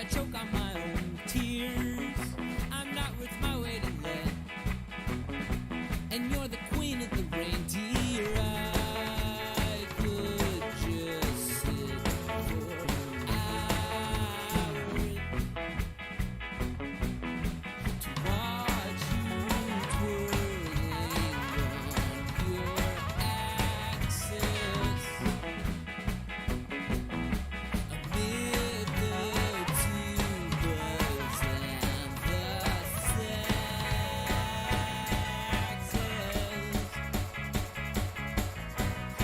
I choke on my own tears. I'm not worth my weight in lead, and you're the queen of the reindeer. I could just sit for hours to watch you twirling on your axis amid the tubas and the saxes.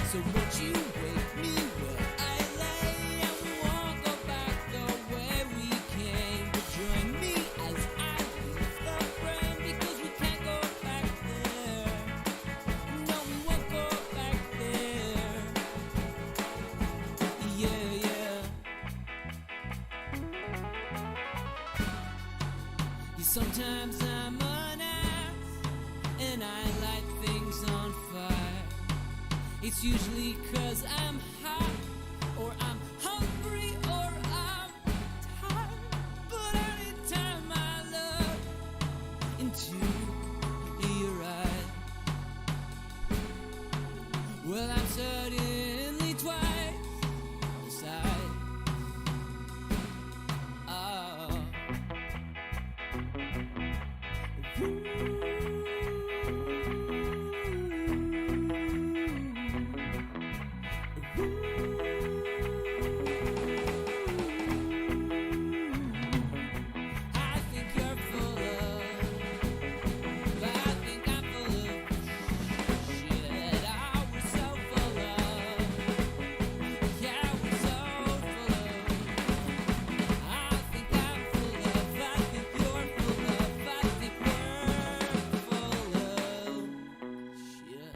So won't you wake me where I lay, and we won't go back the way we came, but join me as I leave the frame, because we can't go back there. No, we won't go back there. Yeah, yeah. Sometimes I'm an ass, and I light things on fire. It's usually 'cause I'm hot, or I'm hungry, or I'm tired. But anytime I look into your eyes, well, I'm certainly twice the size. Oh. I think you're full of, I think I'm full of shit. Oh, we're so full of, yeah, we're so full of. I think I'm full of, I think you're full of, I think we're full of shit.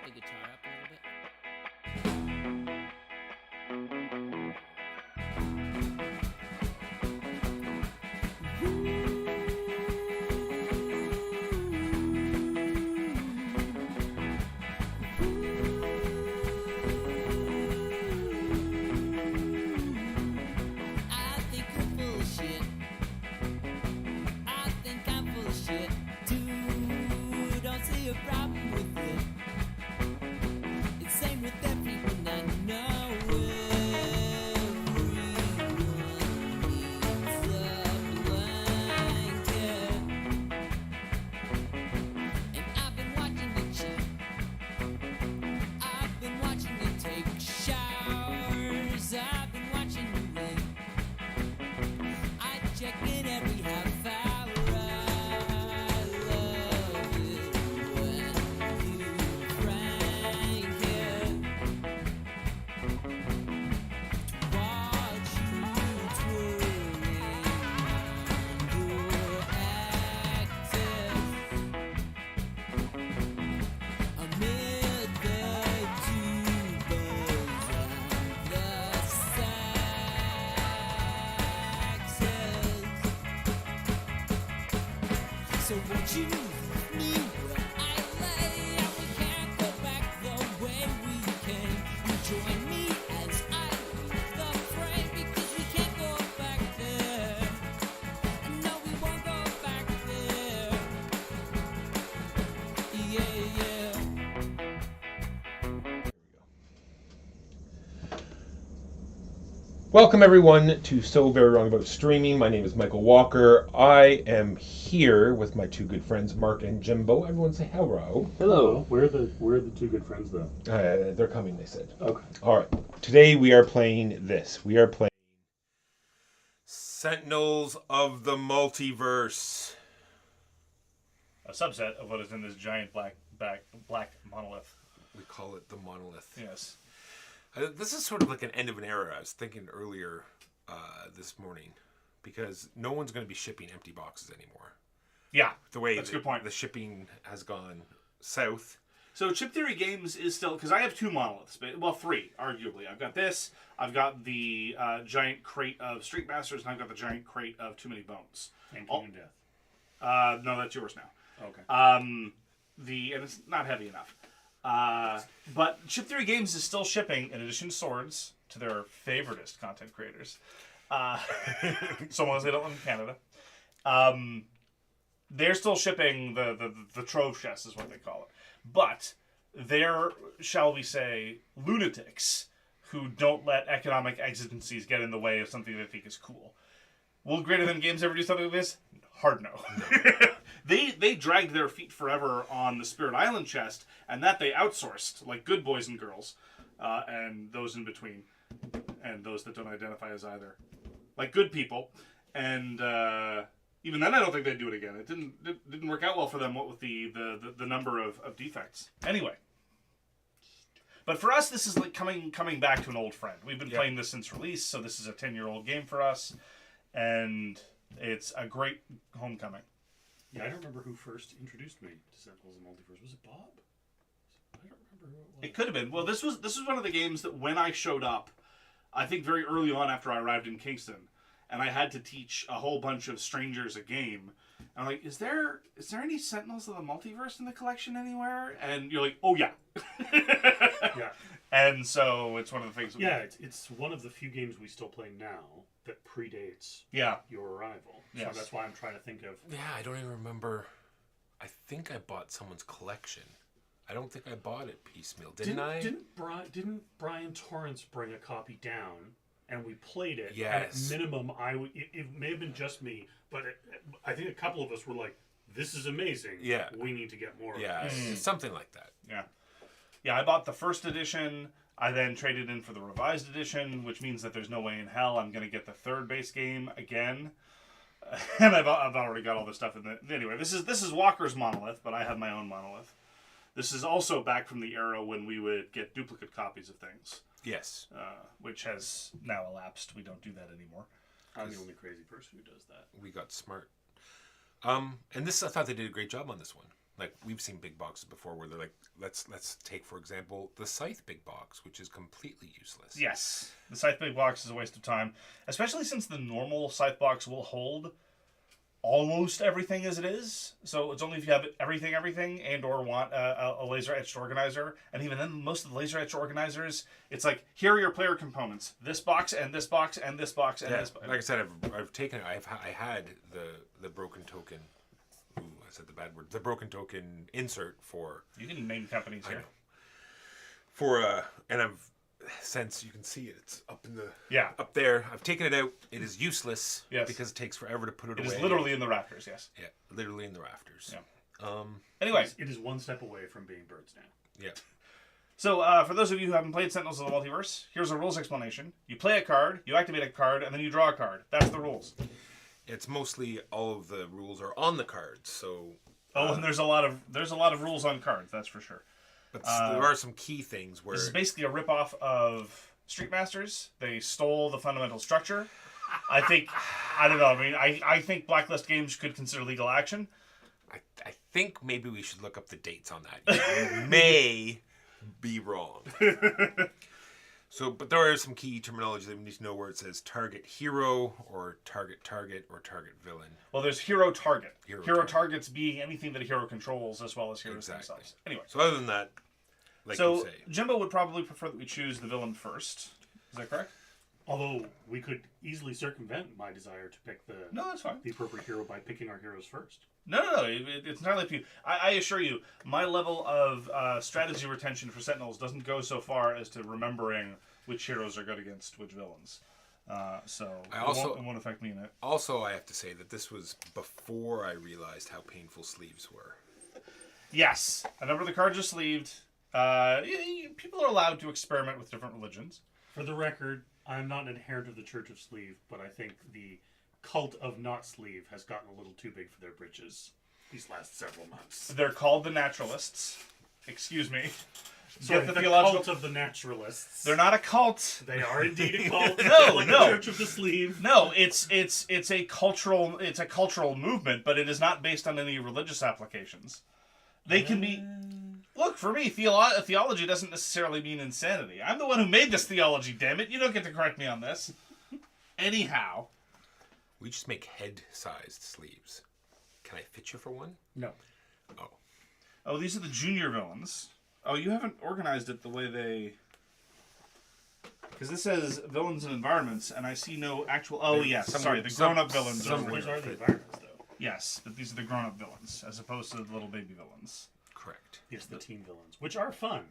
Put the guitar up a little bit. I think you're full of shit. I think I'm full of shit. Dude, don't see a problem with it. It's same with everyone I know. Everyone needs a blanket. And I've been watching you cheat. I've been watching you take showers. I've been watching you rain. I check in every half hour. I love it when you crank it. Watch you twirling on your axis amid the tubas and the saxes. So won't you leave me where I lay, and we can't go back the way we came. You join me as I leave the frame, because we can't go back there. No, we won't go back there. Yeah, yeah. Welcome everyone to So Very Wrong About Streaming. My name is Michael Walker. I am here with my two good friends, Mark and Jimbo. Everyone say hello. Hello. Where are the two good friends though? They're coming, they said. Okay. All right. Today we are playing this. We are playing Sentinels of the Multiverse. A subset of what is in this giant black monolith. We call it the Monolith. Yes. This is sort of like an end of an era. I was thinking earlier this morning, because no one's going to be shipping empty boxes anymore. Yeah, The way that's a good point. the shipping has gone south. So Chip Theory Games is still, because I have two monoliths, well, three, arguably. I've got this, I've got the giant crate of Street Masters, and I've got the giant crate of Too Many Bones. And King and Death. No, that's yours now. Okay. And it's not heavy enough. But Chip Theory Games is still shipping, in addition to swords, to their favoritist content creators. So long as they don't live in Canada. They're still shipping the trove chest is what they call it. But they're, shall we say, lunatics who don't let economic exigencies get in the way of something they think is cool. Will Greater Than Games ever do something like this? Hard no. They dragged their feet forever on the Spirit Island chest, and that they outsourced, like good boys and girls, and those in between, and those that don't identify as either. Like good people, and even then I don't think they'd do it again. It didn't work out well for them, what with the number of defects. Anyway. But for us, this is like coming back to an old friend. We've been playing this since release, so this is a 10-year-old game for us, and it's a great homecoming. Yeah, I don't remember who first introduced me to Sentinels and Multiverse. Was it Bob? I don't remember who it was. It could have been. Well, this was one of the games that when I showed up, I think very early on after I arrived in Kingston, and I had to teach a whole bunch of strangers a game. I'm like, is there any Sentinels of the Multiverse in the collection anywhere? And you're like, oh yeah. Yeah. And so it's one of the things. It's one of the few games we still play now that predates your arrival. So Yes. that's why I'm trying to think of. Yeah, I don't even remember. I think I bought someone's collection. I don't think I bought it piecemeal. Didn't I? Didn't Brian Torrance bring a copy down and we played it? Yes. And at minimum, it may have been just me, but I think a couple of us were like, "This is amazing. Yeah. We need to get more." Yeah, of this. something like that. Yeah. Yeah, I bought the first edition. I then traded in for the revised edition, which means that there's no way in hell I'm going to get the third base game again. And I've already got all this stuff in the... Anyway, this is Walker's monolith, but I have my own monolith. This is also back from the era when we would get duplicate copies of things, Yes. which has now elapsed. We don't do that anymore. I'm the only crazy person who does that. We got smart. And this, I thought they did a great job on this one. Like, we've seen big boxes before where they're like, let's take, for example, the Scythe big box, which is completely useless. Yes, the Scythe big box is a waste of time, especially since the normal Scythe box will hold almost everything as it is. So it's only if you have everything, and or want a laser etched organizer. And even then, most of the laser etched organizers, it's like, here are your player components: this box and this box and this box and this box. Like I said, I've taken. I had the broken token. Ooh, I said the bad word. The broken token insert for. You can name companies here. For and I've since you can see it, it's up in the up there. I've taken it out. It is useless because it takes forever to put it away. It is literally in the rafters. Yes. Yeah, literally in the rafters. Yeah. Anyway, it is one step away from being birds now. Yeah. So, for those of you who haven't played Sentinels of the Multiverse, here's a rules explanation. You play a card, you activate a card, and then you draw a card. That's the rules. It's mostly all of the rules are on the cards, so. And there's a lot of rules on cards. That's for sure. But there are some key things where This is basically a ripoff of Street Masters. They stole the fundamental structure. I don't know. I mean, I think Blacklist Games could consider legal action. I think maybe we should look up the dates on that. You may be wrong. But there are some key terminology that we need to know where it says target hero or target or target villain. Well, there's hero target. Hero targets being anything that a hero controls as well as heroes themselves. Anyway. So other than that, like you say. Jimbo would probably prefer that we choose the villain first. Is that correct? Although we could easily circumvent my desire to pick the that's fine. the appropriate hero by picking our heroes first. No. It's entirely up to you. I assure you, my level of strategy retention for Sentinels doesn't go so far as to remembering which heroes are good against which villains. It won't affect me in it. Also, I have to say that this was before I realized how painful sleeves were. Yes. A number of the cards are sleeved. People are allowed to experiment with different religions. For the record, I'm not an adherent of the Church of Sleeve, but I think the cult of not sleeve has gotten a little too big for their britches these last several months. They're called the Naturalists. Excuse me. Sorry, Get the theological... cult of the Naturalists. They're not a cult. They are indeed a cult. No. The Church of the Sleeve. No, it's a cultural movement, but it is not based on any religious applications. They can be. Look, for me, theology doesn't necessarily mean insanity. I'm the one who made this theology. Damn it! You don't get to correct me on this. Anyhow, we just make head-sized sleeves. Can I fit you for one? No. Oh, these are the junior villains. Oh, you haven't organized it the way they... Because this says villains and environments, and I see no actual... Oh, yes. Sorry, the grown-up villains are over Those here. are the environments, though. Yes, but these are the grown-up villains, as opposed to the little baby villains. Correct. Yes, the team villains, which are fun.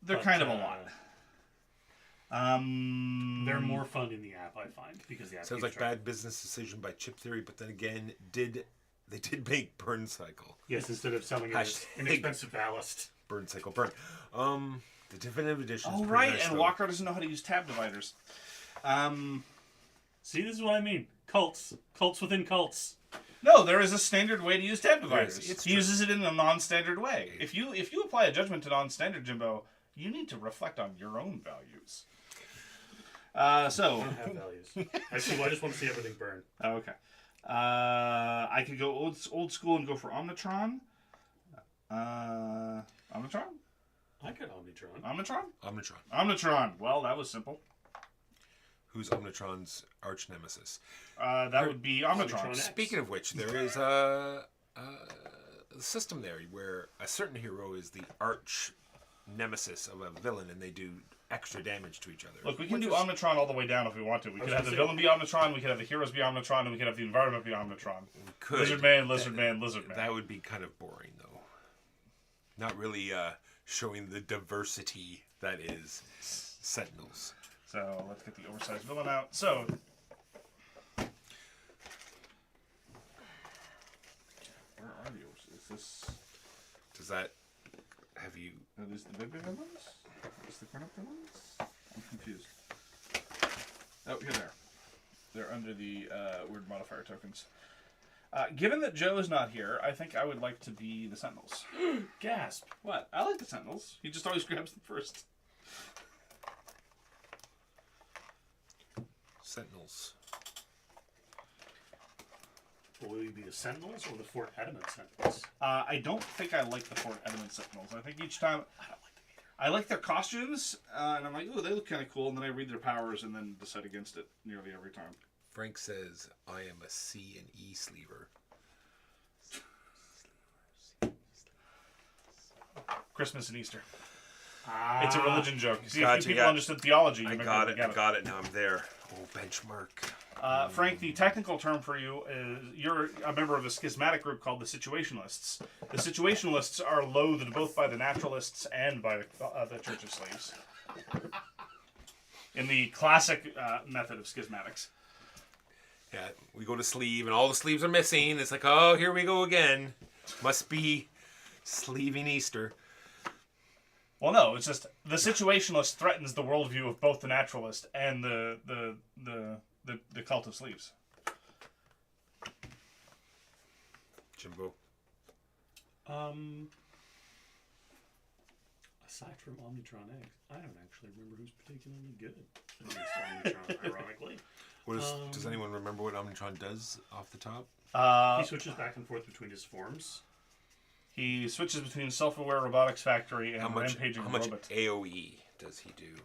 They're But, kind of a lot. They're more fun in the app, I find, because the app Sounds keeps like track. bad business decision by Chip Theory, but then again, they did make Burn Cycle. Yes, instead of selling it as Hashtag- inexpensive ballast. Burn Cycle Burn. The definitive edition. Oh, right, and Walker doesn't know how to use tab dividers. See, this is what I mean. Cults. Cults within cults. No, there is a standard way to use tab dividers. There is. It's He true. uses it in a non-standard way. If you apply a judgment to non-standard, Jimbo, you need to reflect on your own values. I don't have values. I just want to see everything burn. Oh, okay. I could go old school and go for Omnitron. Omnitron? I got Omnitron. Omnitron? Omnitron. Omnitron. Well, that was simple. Who's Omnitron's arch nemesis? That would be Omnitron. Omnitron. Speaking of which, there is a system there where a certain hero is the arch nemesis of a villain, and they do extra damage to each other. Look, we can do Omnitron all the way down if we want to. We could was have the gonna villain be Omnitron, we could have the heroes be Omnitron, and we could have the environment be Omnitron. Could. Lizard Man, Lizard Man, Lizard Man. That would be kind of boring, though. Not really showing the diversity that is Sentinels. So let's get the oversized villain out. So where are the oversized? Is this? Does that have you? Are these the big villains? Is the grown-up villains? I'm confused. Oh, here they are. They're under the weird modifier tokens. Given that Joe is not here, I think I would like to be the Sentinels. Gasp. What? I like the Sentinels. He just always grabs them first. Sentinels. Will you be the Sentinels or the Fort Adamant Sentinels? I don't think I like the Fort Edmund Sentinels. I think each time I don't like them either. I like their costumes, and I'm like, ooh, they look kind of cool. And then I read their powers and then decide against it nearly every time. Frank says, "I am a C and E sleever." Christmas and Easter. Ah, It's a religion joke. See, Gotcha, if you people yeah. understood theology, you I might got be it. able I to got it. Now I'm there. Oh, benchmark. get it. Frank, the technical term for you is you're a member of a schismatic group called the Situationalists. The Situationalists are loathed both by the Naturalists and by the Church of Slaves. In the classic method of schismatics. Yeah, we go to sleeve, and all the sleeves are missing. It's like, oh, here we go again. Must be sleeving Easter. Well, no, it's just the Situationalist threatens the worldview of both the Naturalist and the cult of sleeves. Jimbo. Aside from Omnitron X, I don't actually remember who's particularly good against Omnitron, ironically. Does anyone remember what Omnitron does off the top? He switches back and forth between his forms. He switches between self-aware robotics factory and rampaging how much robot. AoE does he do?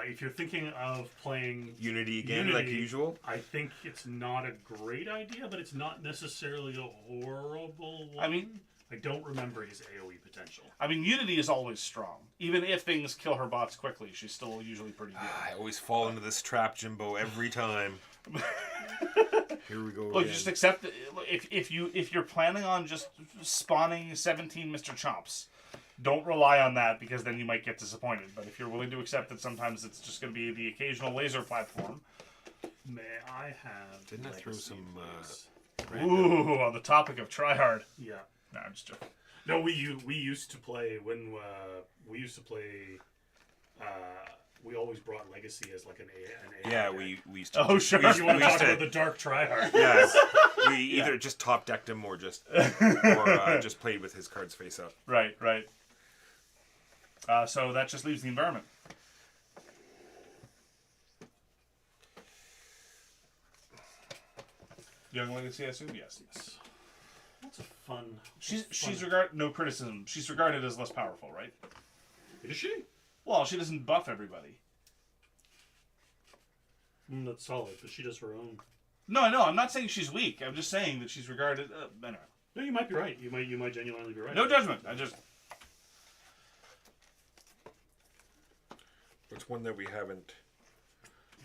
If you're thinking of playing Unity again, like usual? I think it's not a great idea, but it's not necessarily a horrible one. I mean, I don't remember his AoE potential. I mean, Unity is always strong. Even if things kill her bots quickly, she's still usually pretty good. I always fall into this trap, Jimbo, every time. Here we go Look, again. just accept that if you're planning on just spawning 17 Mr. Chomps, don't rely on that because then you might get disappointed. But if you're willing to accept that sometimes it's just going to be the occasional laser platform. May I have? Didn't I throw legacy, some, please? Ooh, on the topic of tryhard. Yeah. Nah, I'm just joking. No, we used to play when we used to play. We always brought Legacy as like an A. Yeah, deck. we used to. Oh, sure. You want to talk about the dark tryhard? Yeah, we either just top decked him or just just played with his cards face up. Right. So that just leaves the environment. Young Legacy, I assume? Yes. That's a fun. She's regarded, no criticism, she's regarded as less powerful, right? Is she? Well, she doesn't buff everybody. That's solid, but she does her own. No, I know. I'm not saying she's weak. I'm just saying that she's regarded. Anyway. No, you might be right. You might genuinely be right. No judgment. I just What's one that we haven't?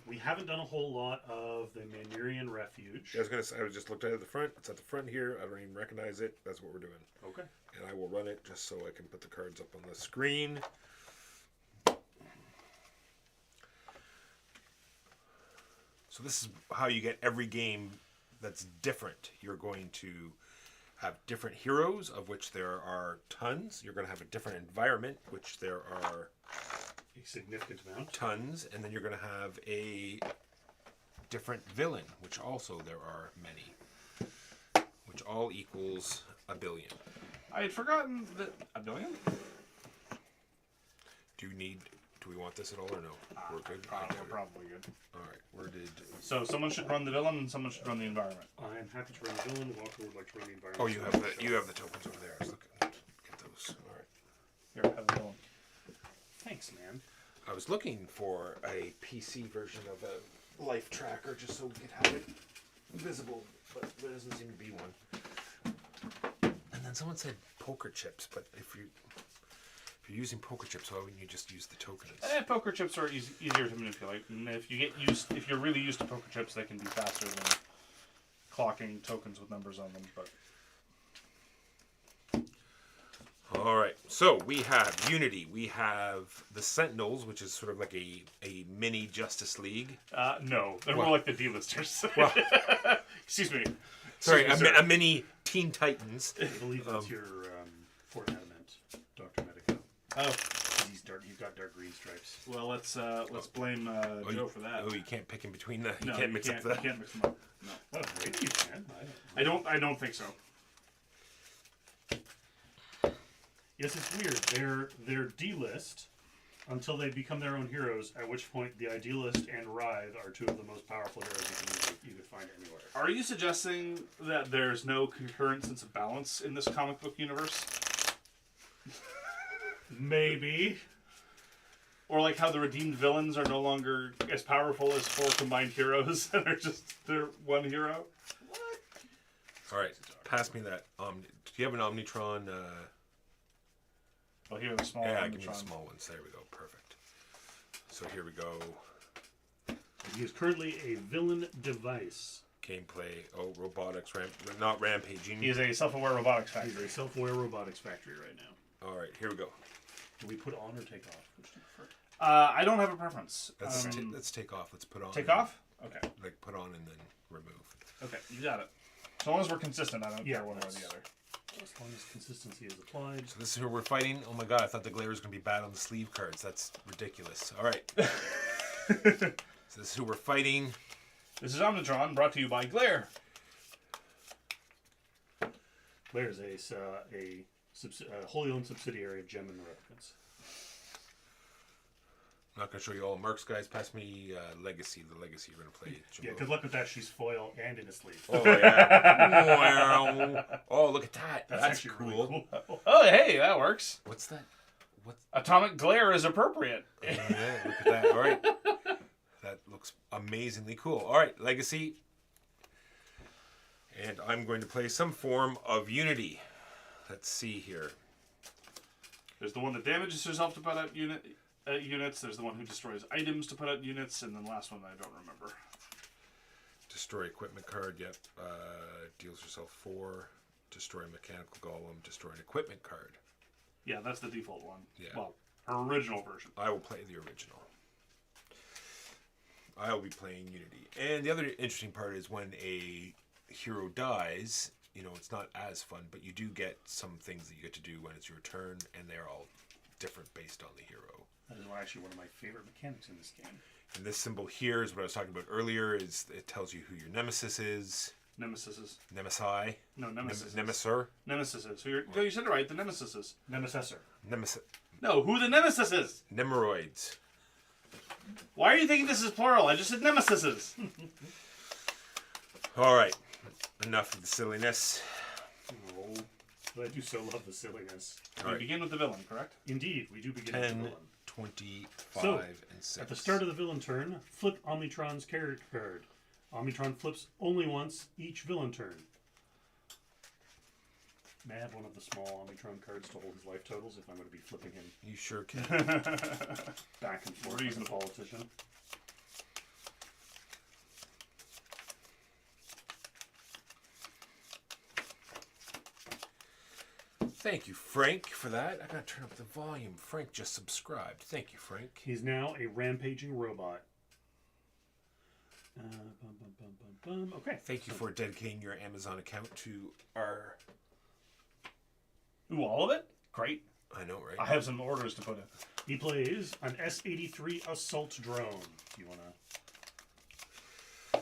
We haven't done a whole lot of the Manurian Refuge. I was gonna say. I was just looked at the front. It's at the front here. I don't even recognize it. That's what we're doing. Okay. And I will run it just so I can put the cards up on the screen. So this is how you get every game that's different. You're going to have different heroes, of which there are tons. You're going to have a different environment, which there are A significant amount. tons. And then you're going to have a different villain, which also there are many, which all equals 1 billion. I had forgotten that 1 billion. Do we want this at all or no? We're good. We're probably good. All right. Where did? So someone should run the villain and someone should run the environment. I am happy to run the villain. Walker would like to run the environment. Oh, you have the tokens over there. I was looking. Get those. All right. Here, have the villain. Thanks, man. I was looking for a PC version of a life tracker just so we could have it visible, but there doesn't seem to be one. And then someone said poker chips, but if you're using poker chips, why wouldn't you just use the tokens? Poker chips are easier to manipulate, and if you're really used to poker chips, they can be faster than clocking tokens with numbers on them. But All right, so we have Unity. We have the Sentinels, which is sort of like a mini Justice League. no, they're What? more like the D-listers. Well, Excuse me. sorry, Excuse me, sir. a mini Teen Titans. I believe that's your Fort Adamant, Dr. Medico. Oh, You've got dark green stripes. well, let's blame Joe for that. Oh, you can't pick in between the. No, You can't mix up You the. can't mix them up. No. Oh, maybe you can. I don't think so. Yes, it's weird. They're D-list until they become their own heroes, at which point the Idealist and Writhe are two of the most powerful heroes you could find anywhere. Are you suggesting that there's no concurrent sense of balance in this comic book universe? Maybe. Or like how the redeemed villains are no longer as powerful as 4 combined heroes and they're one hero? All right, pass me that. Do you have an Omnitron? Oh, here are the small Yeah, ones. give me the small ones. There we go. Perfect. So here we go. He is currently a villain device. Gameplay. Oh, robotics. Not rampaging. He is a self-aware robotics He's factory. a self-aware robotics factory right now. All right, here we go. Do we put on or take off? Which do you prefer? I don't have a preference. Let's take off. Let's put on. Take off? Okay. Like put on and then remove. Okay, you got it. So long as we're consistent, I don't Yeah, care one way or that's- the other. As long as consistency is applied. So this is who we're fighting. Oh my god, I thought the glare was going to be bad on the sleeve cards. That's ridiculous. All right. So this is who we're fighting. This is Omnitron, brought to you by Glare. There's a wholly owned subsidiary of Gem and the Replicants. I'm not going to show you all marks, guys. Pass me Legacy. The Legacy you're going to play. Yeah, Jimbo. good luck with that. She's foil and in a sleeve. Oh yeah. Oh, look at that. That's actually cool. really cool. Oh, hey, that works. What's that? What's Atomic Glare is appropriate. yeah, look at that. All right. That looks amazingly cool. All right, Legacy. And I'm going to play some form of Unity. Let's see here. There's the one that damages herself to put out units. There's the one who destroys items to put out units, and then the last one I don't remember. Destroy equipment card. Yep. Deals yourself 4. Destroy a mechanical golem. Destroy an equipment card. Yeah, that's the default one. Yeah. Well, her original version. I will play the original. I will be playing Unity. And the other interesting part is when a hero dies, you know, it's not as fun, but you do get some things that you get to do when it's your turn, and they're all different based on the hero. That is actually one of my favorite mechanics in this game. And this symbol here is what I was talking about earlier. Is it tells you who your nemesis is. Nemesises. Nemesi. No, Nemesis. Nemesir. Nemesises. You said it right, the Nemesises. Nemesisor. No, who the Nemesis is? Nemeroids. Why are you thinking this is plural? I just said Nemesises. All right. Enough of the silliness. Oh, but I do so love the silliness. We begin with the villain, correct? Indeed, we do begin with the 10, villain. 25, So, and 6. At the start of the villain turn, flip Omnitron's character card. Omnitron flips only once each villain turn. May I have one of the small Omnitron cards to hold his life totals if I'm going to be flipping him You sure can. back and forth as a politician? Thank you, Frank, for that. I gotta turn up the volume. Frank just subscribed. Thank you, Frank. He's now a rampaging robot. Okay. Thank you for dedicating your Amazon account to our. Ooh, all of it? Great. I know, right? I have some orders to put in. He plays an S-83 assault drone. Do you want to...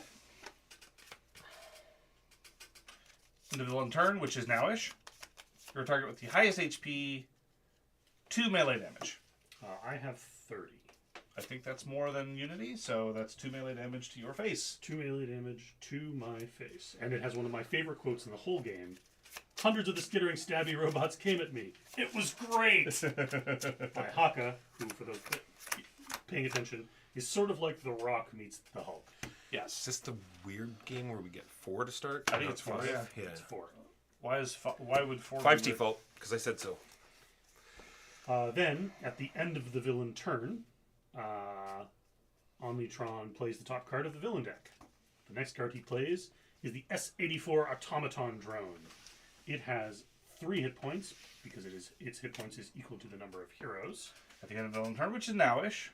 Individual in turn, which is nowish. Your target with the highest HP, 2 melee damage. I have 30. I think that's more than Unity, so that's 2 melee damage to your face. 2 melee damage to my face. And it has one of my favorite quotes in the whole game. Hundreds of the skittering stabby robots came at me. It was great! By Haka, who, for those paying attention, is sort of like The Rock meets the Hulk. Is Yes. this the weird game where we get 4 to start? I think Not it's 4, 5? yeah. Yeah. It's 4. Why would 4 5's be- default, because I said so. Then, at the end of the villain turn, Omnitron plays the top card of the villain deck. The next card he plays is the S-84 Automaton Drone. It has 3 hit points, because its hit points is equal to the number of heroes. At the end of the villain turn, which is nowish,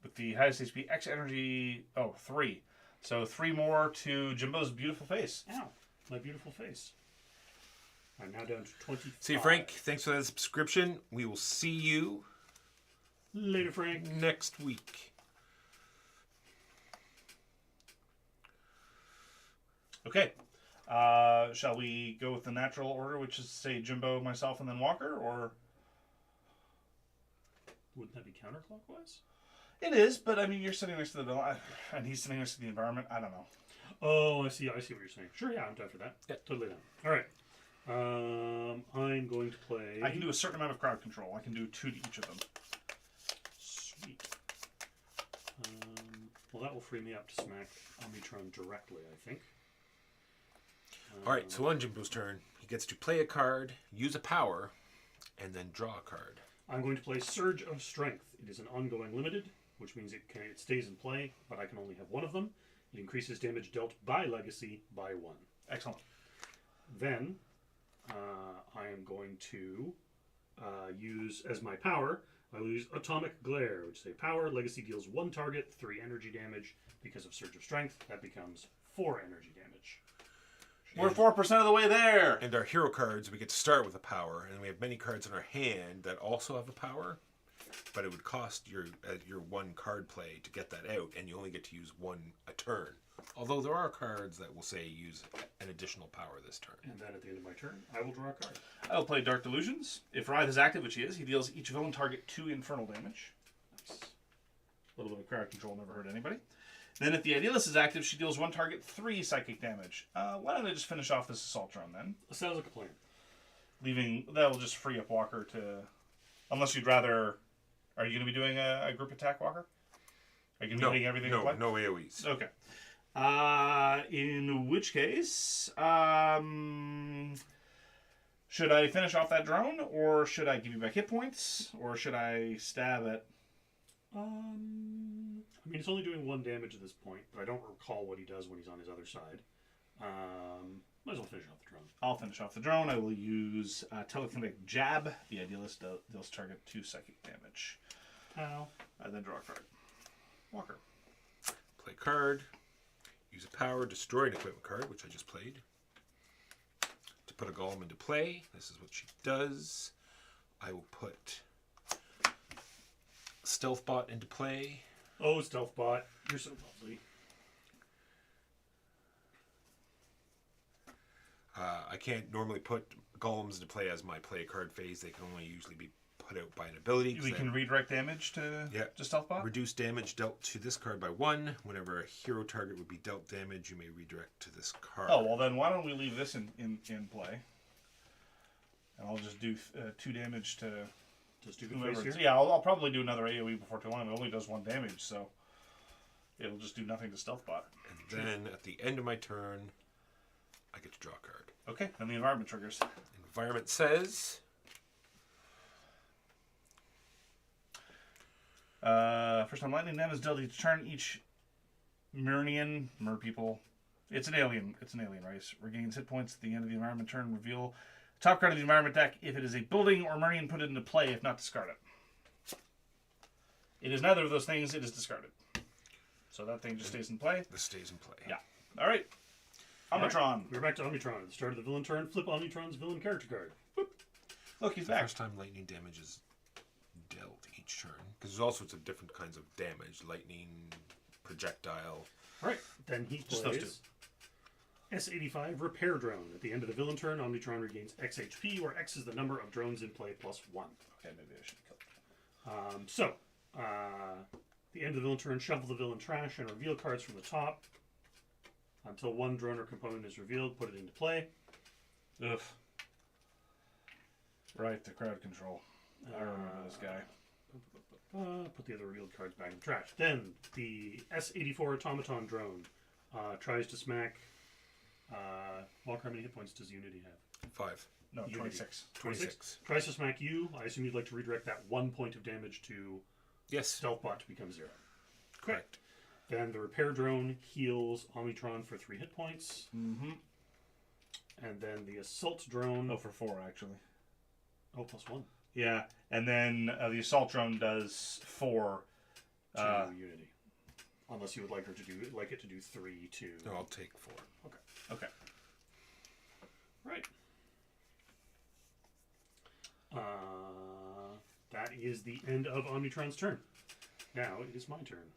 with the highest HP, X energy, 3. So 3 more to Jimbo's beautiful face. Ow, my beautiful face. I'm now down to 25. See you, Frank. Thanks for that subscription. We will see you Later, Frank. next week. Okay. Shall we go with the natural order, which is, say, Jimbo, myself, and then Walker, or... Wouldn't that be counterclockwise? It is, but I mean, you're sitting next to the villain, and he's sitting next to the environment. I don't know. Oh, I see what you're saying. Sure, yeah, I'm down for that. Yeah. Totally down. All right. I'm going to play... I can do a certain amount of crowd control. I can do 2 to each of them. Sweet. Well, that will free me up to smack Omnitron directly, I think. Alright, so on Jimbo's turn, he gets to play a card, use a power, and then draw a card. I'm going to play Surge of Strength. It is an ongoing limited, which means it stays in play, but I can only have one of them. It increases damage dealt by Legacy by 1. Excellent. Then, I am going to use, as my power, I will use Atomic Glare, which is a power. Legacy deals 1 target, 3 energy damage. Because of Surge of Strength, that becomes 4 energy damage. We're 4% of the way there. And our hero cards, we get to start with a power, and we have many cards in our hand that also have a power, but it would cost your 1 card play to get that out, and you only get to use 1 a turn. Although there are cards that will say use an additional power this turn. And then at the end of my turn, I will draw a card. I will play Dark Delusions. If Writhe is active, which he is, he deals each villain target 2 infernal damage. Nice. A little bit of crowd control never hurt anybody. Then if the Idealist is active, she deals 1 target 3 psychic damage. Why don't I just finish off this assault drone then? Sounds like a plan. That'll just free up Walker to... Unless you'd rather... Are you going to be doing a group attack, Walker? Are you going to be hitting everything in play? No AoEs. Okay. In which case, should I finish off that drone, or should I give you back hit points, or should I stab at... I mean, it's only doing 1 damage at this point, but I don't recall what he does when he's on his other side. Might as well finish off the drone. I'll finish off the drone. I will use Telekinetic Jab. The Idealist deals target 2 psychic damage. Ow. And then draw a card. Walker. Play card, use a power, destroy an equipment card, which I just played. To put a golem into play, this is what she does. I will put Stealth Bot into play. Oh, Stealth Bot. You're so lovely. I can't normally put golems into play as my play a card phase. They can only usually be put out by an ability. We can redirect damage to Stealth Bot? Reduce damage dealt to this card by 1. Whenever a hero target would be dealt damage, you may redirect to this card. Oh, well then why don't we leave this in play? And I'll just do 2 damage to... Just do the whoever. face here. Yeah, I'll probably do another AoE before too long. It only does 1 damage, so it'll just do nothing to Stealth Bot. And then at the end of my turn, I get to draw a card. Okay, then the environment triggers. Environment says... First time lightning damage dealt each turn, each Myrnian, merpeople. It's an alien race. Regains hit points at the end of the environment turn. Reveal top card of the environment deck. If it is a building or Myrnian, put it into play. If not, discard it. It is neither of those things. It is discarded. So that thing just stays in play. This stays in play. Yeah. All right. Omnitron. We're back to Omnitron. At the start of the villain turn, flip Omnitron's villain character card. Look, he's The back. first time lightning damage is dealt each turn. Because there's all sorts of different kinds of damage. Lightning, projectile. All right. Then he Just those plays S85 Repair Drone. At the end of the villain turn, Omnitron regains X HP, where X is the number of drones in play plus 1. Okay, maybe I should kill him. The end of the villain turn, shuffle the villain trash and reveal cards from the top. Until one drone or component is revealed, put it into play. Ugh. Right, the crowd control. I remember this guy. Put the other revealed cards back in the trash. Then the S84 Automaton drone tries to smack. Walker, how many hit points does Unity have? 5. No, Unity. 26. 26. Tries to smack you. I assume you'd like to redirect that 1 point of damage to Yes. Stealth Bot to become 0. Correct. Then the repair drone heals Omnitron for 3 hit points. Mm-hmm. And then the assault drone. Oh, for 4, actually. Oh, plus 1 Yeah, and then the assault drone does 4. to Unity. Unless you would like it to do 3 to. No, I'll take 4. Okay. Right. That is the end of Omnitron's turn. Now it is my turn.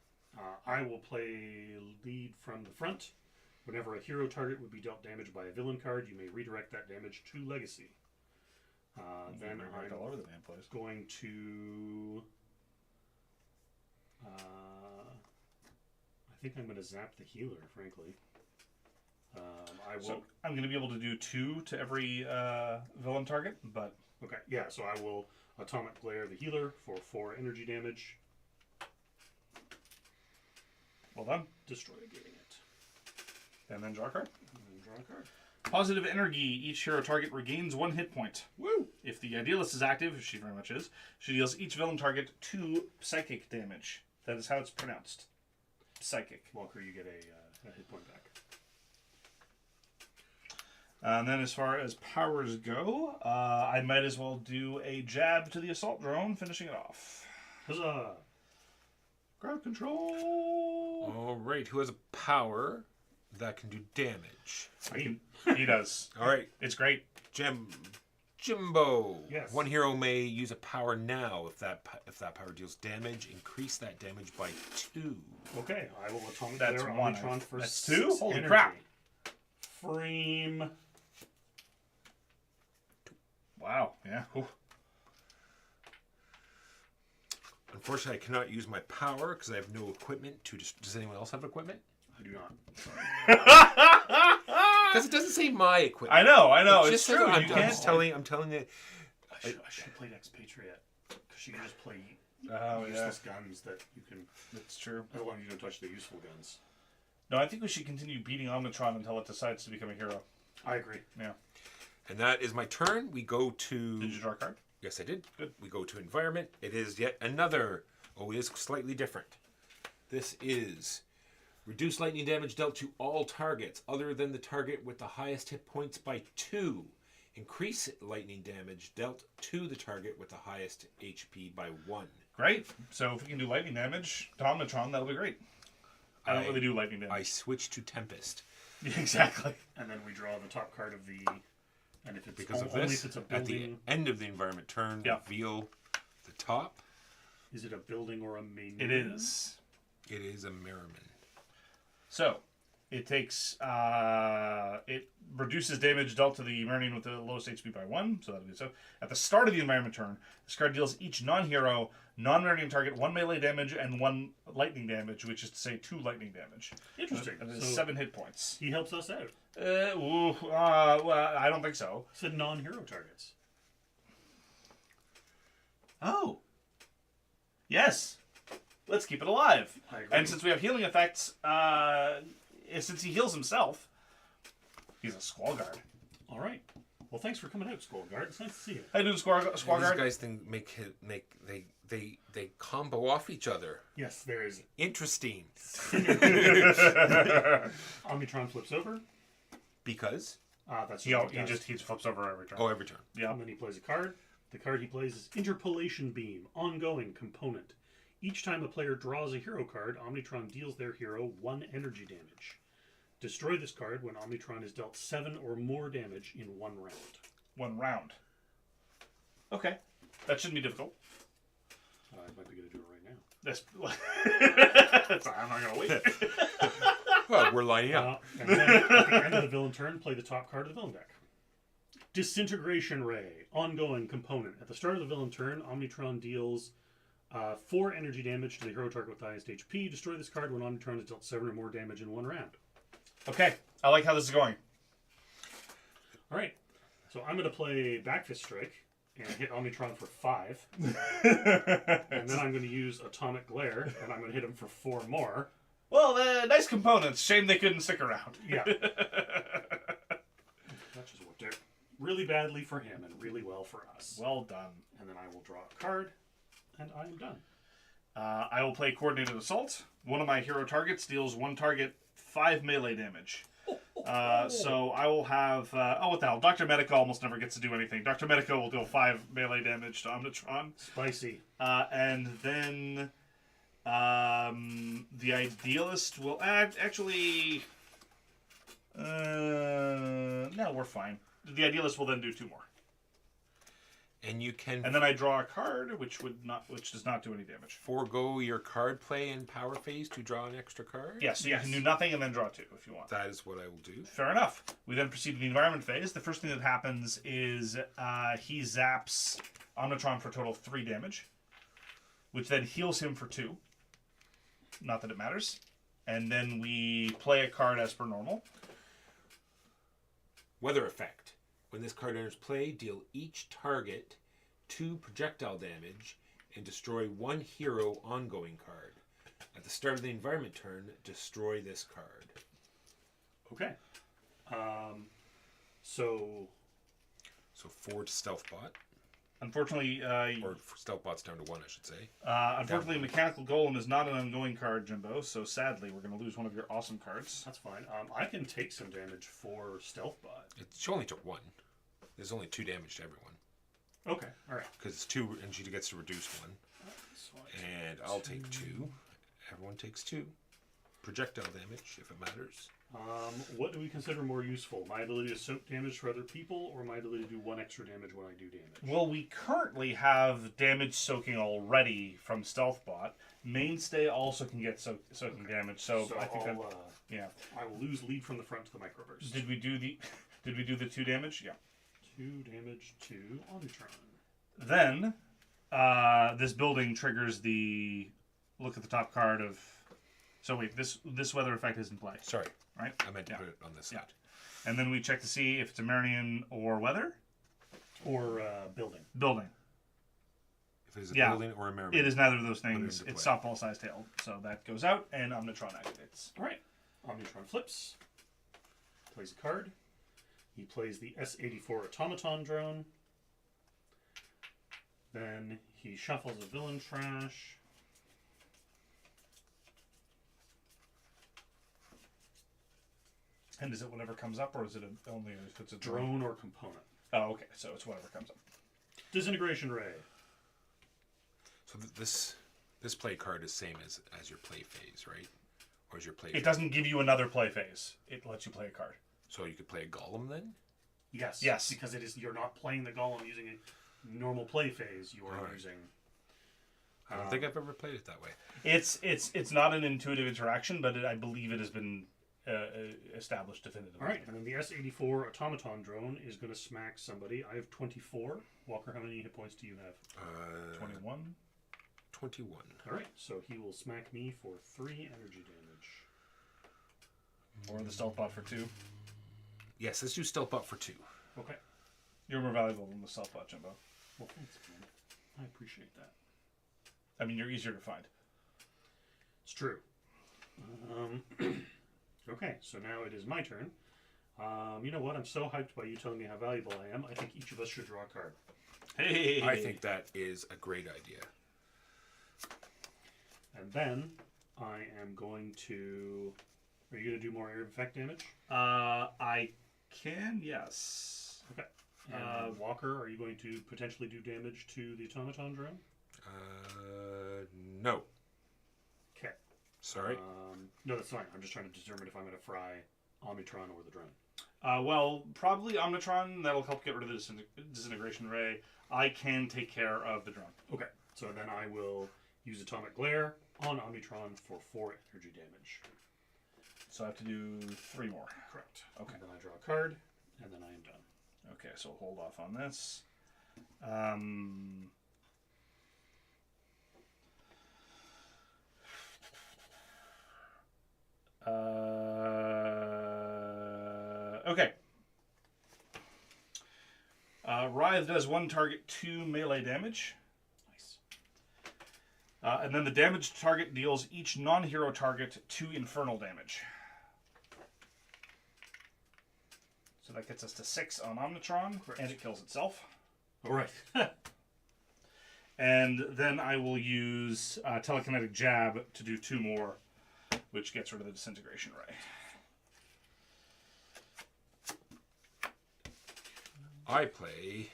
I will play lead from the front. Whenever a hero target would be dealt damage by a villain card, you may redirect that damage to Legacy. Then I'm all over the damn place. going to... I think I'm going to zap the healer, frankly. I will... So I'm going to be able to do 2 to every villain target, but... Okay, yeah, so I will Atomic Glare the healer for 4 energy damage. Well done. Destroy gating it. And then draw a card. And then draw a card. Positive energy. Each hero target regains 1 hit point. Woo! If the Idealist is active, which she very much is, she deals each villain target 2 psychic damage. That is how it's pronounced. Psychic. Walker, you get a hit point back. And then as far as powers go, I might as well do a jab to the assault drone, finishing it off. Huzzah! Crowd control. All right. Who has a power that can do damage? He does. All right. It's great. Jimbo. Yes. One hero may use a power now. If that power deals damage, increase that damage by 2. Okay, I will Atomic That's Glare 1. Omnitron for That's 6 2? Holy energy. crap. Frame. Wow. Yeah. Ooh. Unfortunately, I cannot use my power because I have no equipment. Does anyone else have equipment? I do not. Because it doesn't say my equipment. I know. It It's just says- true. I'm You can't. telling you. I should have played Expatriate. Because you can just play Oh, yeah. useless guns that you can... That's true. As long as you don't touch the useful guns. No, I think we should continue beating Omnitron until it decides to become a hero. I agree. Yeah. And that is my turn. We go to... Did you draw a card? Yes, I did. Good. We go to environment. It is yet another... Oh, it is slightly different. This is... Reduce lightning damage dealt to all targets other than the target with the highest hit points by 2. Increase lightning damage dealt to the target with the highest HP by 1. Great. So if we can do lightning damage to Omnitron, that'll be great. I don't really do lightning damage. I switch to Tempest. Exactly. And then we draw the top card of the... And if it's Because of only this, if it's a at the building... end of the environment turn, Yeah. reveal the top. Is it a building or a main? It is. It is a Merriman. So, it takes, it reduces damage dealt to the Marine with the lowest HP by 1, so that'll be so. At the start of the environment turn, this card deals each non-hero, non-Marine target 1 melee damage and 1 lightning damage, which is to say 2 lightning damage. Interesting. That is So 7 hit points. he helps us out. Well, I don't think so. Said non-hero targets. Oh. Yes. Let's keep it alive. I agree. And since we have healing effects, since he heals himself, He's a Squall Guard. All right. Well, thanks for coming out, Skull Guard. It's nice to see you. How you doing, Squall These Guard? guys they combo off each other. Yes, there is. Interesting. Omnitron flips over. Because That's He what he does. just flips over every turn. every turn. Yeah. And then he plays a card. The card he plays is Interpolation Beam, ongoing component. Each time a player draws a hero card, Omnitron deals their hero 1 energy damage. Destroy this card when Omnitron is dealt 7 or more damage in 1 round. 1 round. Okay. That shouldn't be difficult. I might be going to do it right now. That's I'm not gonna wait. Well, we're lining up. And then at the end of the villain turn, play the top card of the villain deck. Disintegration Ray, ongoing component. At the start of the villain turn, Omnitron deals 4 energy damage to the hero target with the highest HP. Destroy this card when Omnitron is dealt 7 or more damage in 1 round. Okay, I like how this is going. All right, so I'm going to play Backfist Strike and hit Omnitron for 5. And then I'm going to use Atomic Glare, and I'm going to hit him for 4 more. Well, nice components. Shame they couldn't stick around. Yeah. That just worked out really badly for him and really well for us. Well done. And then I will draw a card, and I am done. I will play Coordinated Assault. One of my hero targets deals 1 target 5 melee damage. So I will have... what the hell? Dr. Medica almost never gets to do anything. Dr. Medica will deal 5 melee damage to Omnitron. Spicy. And then... the Idealist will actually... no, we're fine. The Idealist will then do 2 more. And you can And then I draw a card, which does not do any damage. forego your card play in power phase to draw an extra card. Yes, so you can do nothing and then draw 2 if you want. That is what I will do. Fair enough. We then proceed to the environment phase. The first thing that happens is he zaps Omnitron for a total of 3 damage, which then heals him for 2. Not that it matters. And then we play a card as per normal. Weather effect. When this card enters play, deal each target 2 projectile damage and destroy 1 hero ongoing card. At the start of the environment turn, destroy this card. Okay. So 4 to stealth bot. Unfortunately, Or stealth bot's down to 1, I should say. unfortunately, Mechanical Golem is not an ongoing card, Jimbo. So sadly, we're going to lose one of your awesome cards. that's fine. I can take some damage for Stealth Bot. She only took 1. There's only 2 damage to everyone. Okay, all right. Because it's 2 and she gets to reduce 1. So I take And I'll take 2. Everyone takes 2. Projectile damage, if it matters. what do we consider more useful? My ability to soak damage for other people, or my ability to do 1 extra damage when I do damage? Well, we currently have damage soaking already from Stealth Bot. Mainstay also can get soaking damage, so I think I'll, yeah. I will lose lead from the front to the microburst. Did we do the 2 damage? Yeah. 2 damage to Omnitron. Then this building triggers the look at the top card of. So wait, this weather effect is in play, Sorry, right? I meant to put it on this side. And then we check to see if it's a Marian or weather. Or building. Building. If it is a Yeah. building or a mermaid. It is neither of those Put it things. into It's play. softball sized tail, so that goes out, and Omnitron activates. All right. Omnitron flips. Plays a card. He plays the S-84 Automaton drone. Then he shuffles a villain trash. And is it whatever comes up, or is it only if it's a Drone or component. Oh, okay. So it's whatever comes up. Disintegration Ray. So this play card is same as your play phase, right? Or is your play It phase? doesn't give you another play phase. It lets you play a card. So you could play a golem then? Yes. Yes. Because you're not playing the golem using a normal play phase. You are Alright. using. I don't think I've ever played it that way. It's not an intuitive interaction, but I believe it has been established definitively. All right, and then the S-84 Automaton drone is going to smack somebody. I have 24. Walker, how many hit points do you have? 21. 21. All right, so he will smack me for 3 energy damage. Or the stealth bot for 2. Yes, let's do stealth bot for 2. Okay. You're more valuable than the stealth bot, Jimbo. Well, thanks, man. I appreciate that. I mean, you're easier to find. It's true. Okay, so now it is my turn. You know what? I'm so hyped by you telling me how valuable I am. I think each of us should draw a card. Hey. I think that is a great idea. And then I am going to. Are you going to do more air effect damage? I can, yes. Okay. And Walker, are you going to potentially do damage to the automaton drone? No. Okay. Sorry. No, that's fine. I'm just trying to determine if I'm going to fry Omnitron or the drone. Well, probably Omnitron. That'll help get rid of the disintegration ray. I can take care of the drone. Okay. So then I will use Atomic Glare on Omnitron for 4 energy damage. So I have to do 3 more. Correct. Okay. And then I draw a card, and then I am done. Okay, so hold off on this. Okay. Writhe does 1 target 2 melee damage. Nice. And then the damaged target deals each non-hero target 2 infernal damage. So that gets us to 6 on Omnitron, Correct. and it kills itself. All right. And then I will use Telekinetic Jab to do 2 more, which gets rid of the disintegration ray. I play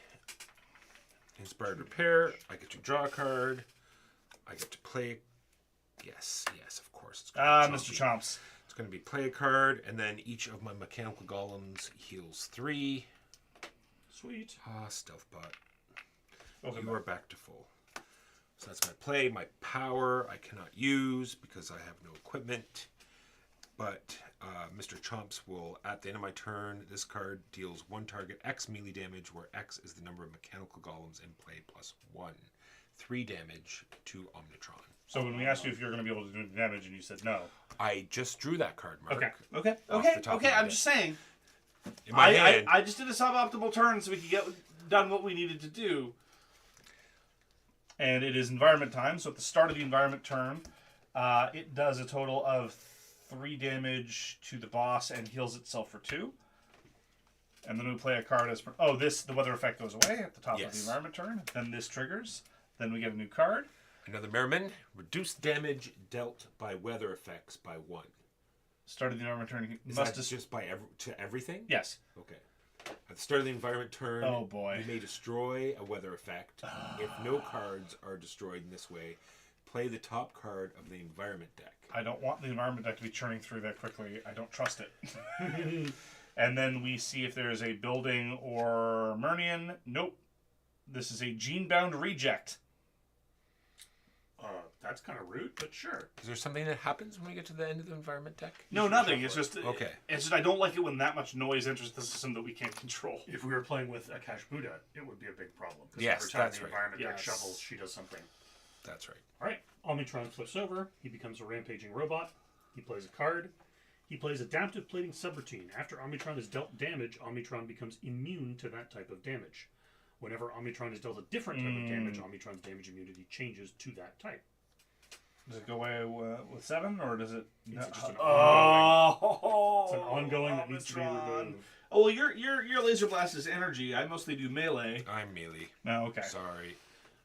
Inspired Repair. I get to draw a card. I get to play. Yes, of course. It's gonna be Mr. chunky. Chomps. It's going to be play a card, and then each of my mechanical golems heals 3. Sweet. Stealth bot. Okay, You are back to full. So that's my play. My power I cannot use because I have no equipment. But Mr. Chomps will, at the end of my turn, this card deals 1 target X melee damage, where X is the number of mechanical golems in play plus 1. 3 damage to Omnitron. So when we asked you if you were going to be able to do damage, and you said no. I just drew that card, Mark. Okay. Off the top of my I'm head. just saying. In my hand, I just did a suboptimal turn so we could get done what we needed to do. And it is environment time, so at the start of the environment turn, it does a total of 3 damage to the boss and heals itself for 2. And then we play a card as per... Oh, the weather effect goes away at the top of the environment turn. Then this triggers. Then we get a new card. another Merriman. Reduce damage dealt by weather effects by 1. Start of the environment turn. Is that just by to everything? Yes. Okay. At the start of the environment turn, Oh, boy. you may destroy a weather effect. If no cards are destroyed in this way, play the top card of the environment deck. I don't want the environment deck to be churning through that quickly. I don't trust it. And then we see if there is a building or Murnian. Nope. This is a gene-bound reject. That's kind of rude, but sure. Is there something that happens when we get to the end of the environment deck? No, nothing. It's just Okay. It's just I don't like it when that much noise enters the system that we can't control. If we were playing with a Cash Buddha, it would be a big problem. 'Cause Yes, every time that's the right. environment deck Yes. shuffles, she does something. That's right. All right, Omnitron flips over. He becomes a rampaging robot. He plays a card. He plays Adaptive Plating Subroutine. After Omnitron is dealt damage, Omnitron becomes immune to that type of damage. Whenever Omnitron is dealt a different type of damage, Omnitron's damage immunity changes to that type. Does it go away with 7, or does it? It's just an ongoing. It's an ongoing that needs to be removed. Oh well, your laser blast is energy. I mostly do melee. I'm melee. No, okay. Sorry.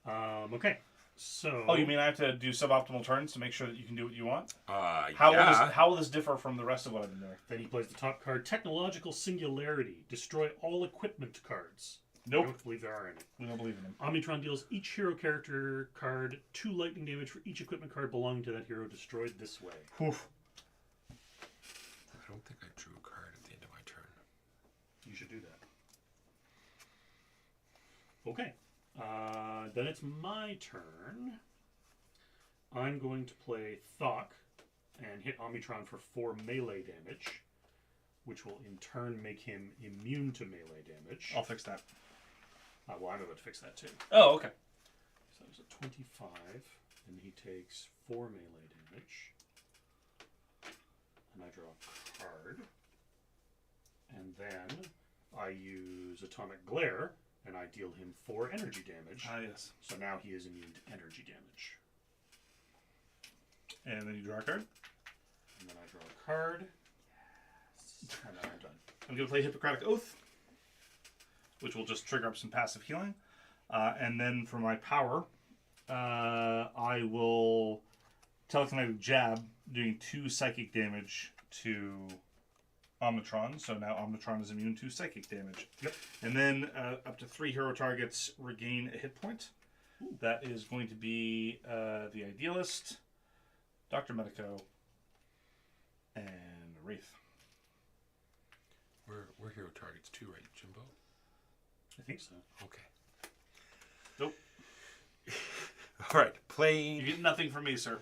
Okay, so... Oh, you mean I have to do suboptimal turns to make sure that you can do what you want? Yeah. How will this differ from the rest of what I've been doing? Then he plays the top card, Technological Singularity. Destroy all equipment cards. I Nope. don't believe there are any. We don't believe in him. Omnitron deals each hero character card 2 lightning damage for each equipment card belonging to that hero destroyed this way. Oof. I don't think I drew a card at the end of my turn. You should do that. Okay. Then it's my turn. I'm going to play Thok and hit Omnitron for 4 melee damage, which will in turn make him immune to melee damage. I'll fix that. Well, I'm about to fix that too. Oh, okay. So there's a 25, and he takes 4 melee damage. And I draw a card. And then I use Atomic Glare, and I deal him 4 energy damage. Ah, yes. So now he is immune to energy damage. And then you draw a card. And then I draw a card. Yes. And then I'm done. I'm going to play Hippocratic Oath, which will just trigger up some passive healing. And then for my power, I will Telekinetic Jab, doing 2 psychic damage to Omnitron. So now Omnitron is immune to psychic damage. Yep. And then up to 3 hero targets regain a hit point. Ooh. That is going to be the Idealist, Dr. Medico, and Wraith. We're hero targets too, right, Jimbo? I think so. Okay. Nope. All right, You play. get nothing from me, sir.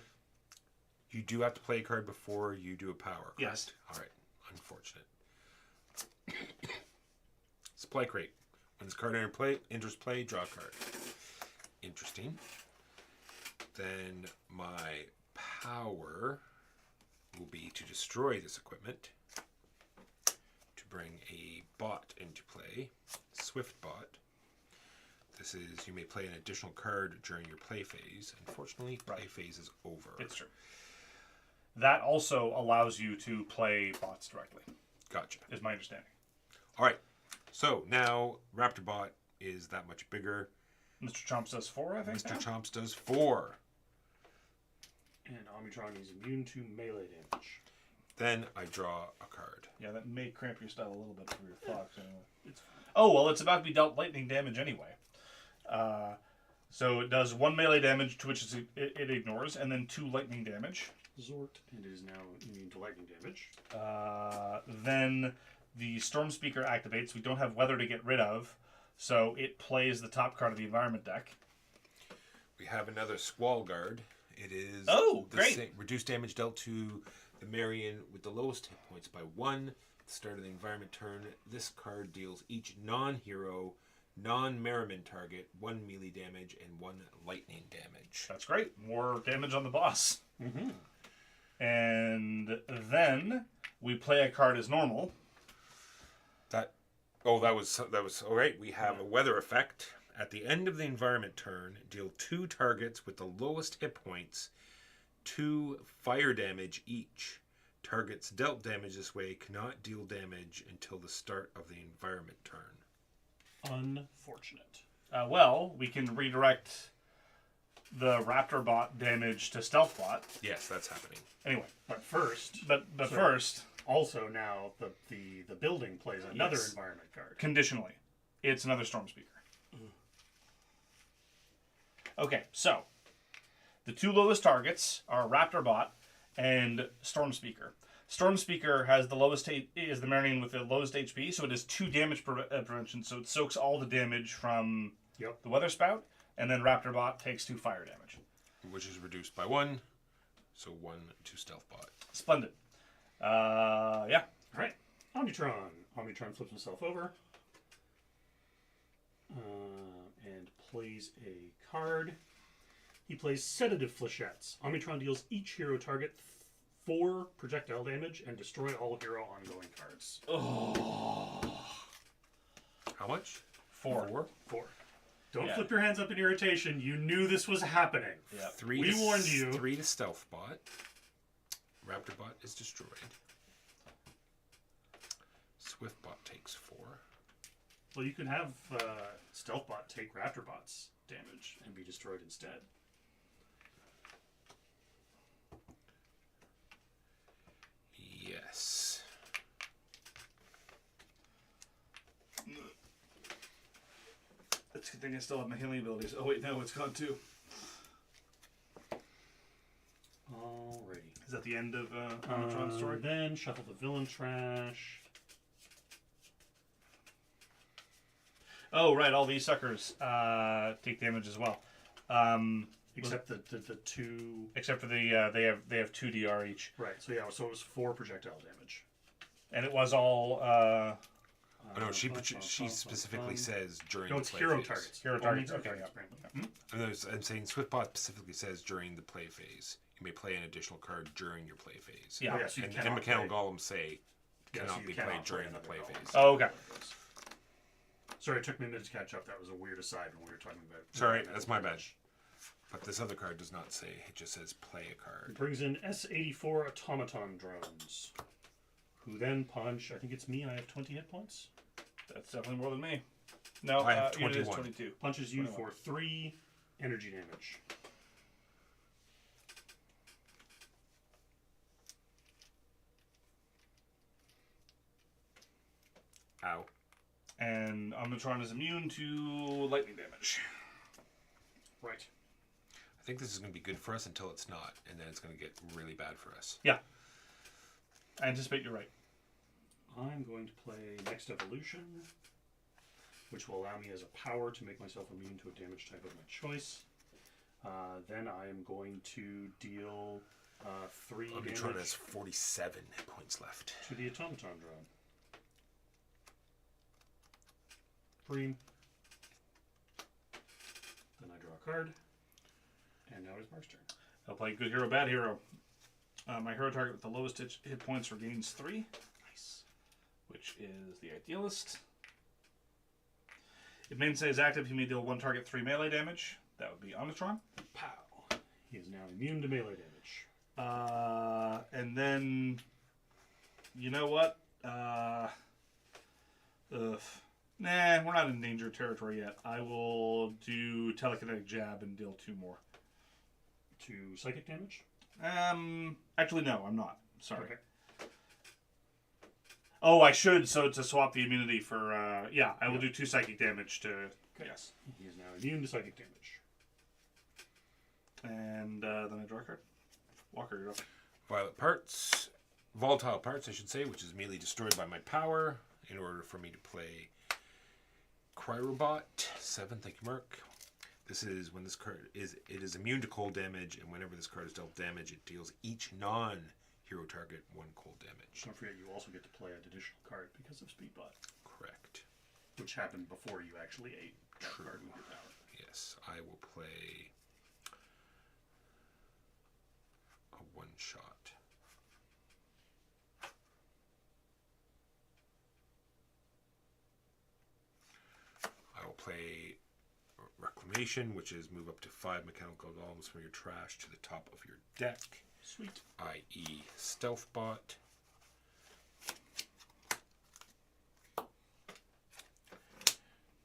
You do have to play a card before you do a power, correct? Yes. All right. Unfortunate. Supply crate. When this card enters play, draw a card. Interesting. Then my power will be to destroy this equipment. To bring a bot into play. Swift bot. This is, you may play an additional card during your play phase. Unfortunately, play phase is over. It's true. That also allows you to play bots directly, Gotcha. is my understanding. All right. So now Raptor Bot is that much bigger. Mr. Chomps does 4, I think. Mr. now? Chomps does 4. And Omnitron is immune to melee damage. Then I draw a card. Yeah, that may cramp your style a little bit for your Fox anyway. Oh, well, it's about to be dealt lightning damage anyway. So it does 1 melee damage, to which it ignores, and then 2 lightning damage. Zort, and it is now immune to lightning damage. Then the Storm Speaker activates. We don't have weather to get rid of, so it plays the top card of the environment deck. We have another Squall Guard. It is great. Reduced damage dealt to the Marion with the lowest hit points by 1. At the start of the environment turn, this card deals each non-hero, non-Merriman target 1 melee damage and 1 lightning damage. That's great. More damage on the boss. Mm-hmm. And then we play a card as normal. That was all right. We have a weather effect. At the end of the environment turn, deal 2 targets with the lowest hit points 2 fire damage each. Targets dealt damage this way cannot deal damage until the start of the environment turn. Unfortunate. Well, we can redirect the Raptor Bot damage to Stealth Bot. Yes, that's happening. Anyway, But first, but first, also now the building plays another Yes. environment card. conditionally, it's another Storm Speaker. Okay, so the 2 lowest targets are Raptor Bot and Storm Speaker. Storm Speaker has the lowest is the Marion with the lowest HP, so it has 2 damage prevention, so it soaks all the damage from the Weather Spout, and then Raptor Bot takes 2 fire damage. Which is reduced by 1, so 1 to Stealth Bot. Splendid. Yeah. All right, Omnitron. Omnitron flips himself over and plays a card. He plays Sedative Flechettes. Omnitron deals each hero target 4 projectile damage and destroy all hero ongoing cards. How much? 4. 4. Don't Yeah. flip your hands up in irritation. You knew this was happening. Yeah. 3 We to, warned you. 3 to Stealth Bot. Raptor Bot is destroyed. Swift Bot takes 4. Well, you can have Stealth Bot take Raptor Bot's damage and be destroyed instead. Yes. It's a good thing I still have my healing abilities. Oh wait, no, it's gone too. Alrighty. Is that the end of Omnitron's story? Then shuffle the villain trash. Oh right, all these suckers take damage as well. Except the 2... Except for the they have 2 DR each, Right, so yeah, so it was 4 projectile damage. and it was all Oh, no, she specifically says during No, the it's play hero phase. targets. Hero Only targets, hero okay, targets, Brandon. I'm saying Swift Bot specifically says during the play phase. You may play an additional card during your play phase. Yeah. Oh, yeah, so you And cannot Mechanical play- Golems say yeah, so cannot you be cannot played during the another play golem. phase. Oh, okay. Sorry, it took me a minute to catch up. That was a weird aside when we were talking about... Sorry, that's my bad. But this other card does not say. It just says play a It card. brings in S-84 automaton drones, who then punch. I think it's me. I have 20 hit points. That's definitely more than me. No, I have Unit is 21. 22. Punches you 21. for 3 energy damage. Ow. And Omnitron is immune to lightning damage. Right. I think this is going to be good for us until it's not, and then it's going to get really bad for us. Yeah. I anticipate you're right. I'm going to play Next Evolution, which will allow me as a power to make myself immune to a damage type of my choice. Then I am going to deal 3 Omnitron damage has 47 hit points left. to the Automaton drone. Bream. Then I draw a card. And now it's Mark's turn. I'll play good hero, bad hero. My hero target with the lowest hit points regains 3. Nice. Which is the Idealist. If main say is active, he may deal 1 target 3 melee damage. That would be Omnitron. Pow. He is now immune to melee damage. And then, you know what? Nah, we're not in danger territory yet. I will do telekinetic jab and deal 2 more. To psychic damage? Actually, no, I'm not. Sorry. Okay. Oh, I should. So to swap the immunity for, yeah, I will do 2 psychic damage to. Okay. Yes. He is now immune to psychic damage. And then I draw a card. Walker, you're up. Volatile parts, I should say, which is immediately destroyed by my power in order for me to play Cryrobot. 7, thank you, Mark. This is when this card is immune to cold damage, and whenever this card is dealt damage, it deals each non-hero target 1 cold damage. Don't forget, you also get to play an additional card because of Speedbot, Correct. which happened before you actually ate that True. card with your power. Yes, I will play a 1-shot. I will play Reclamation, which is move up to 5 mechanical golems from your trash to the top of your deck, Sweet. i.e. Stealth Bot.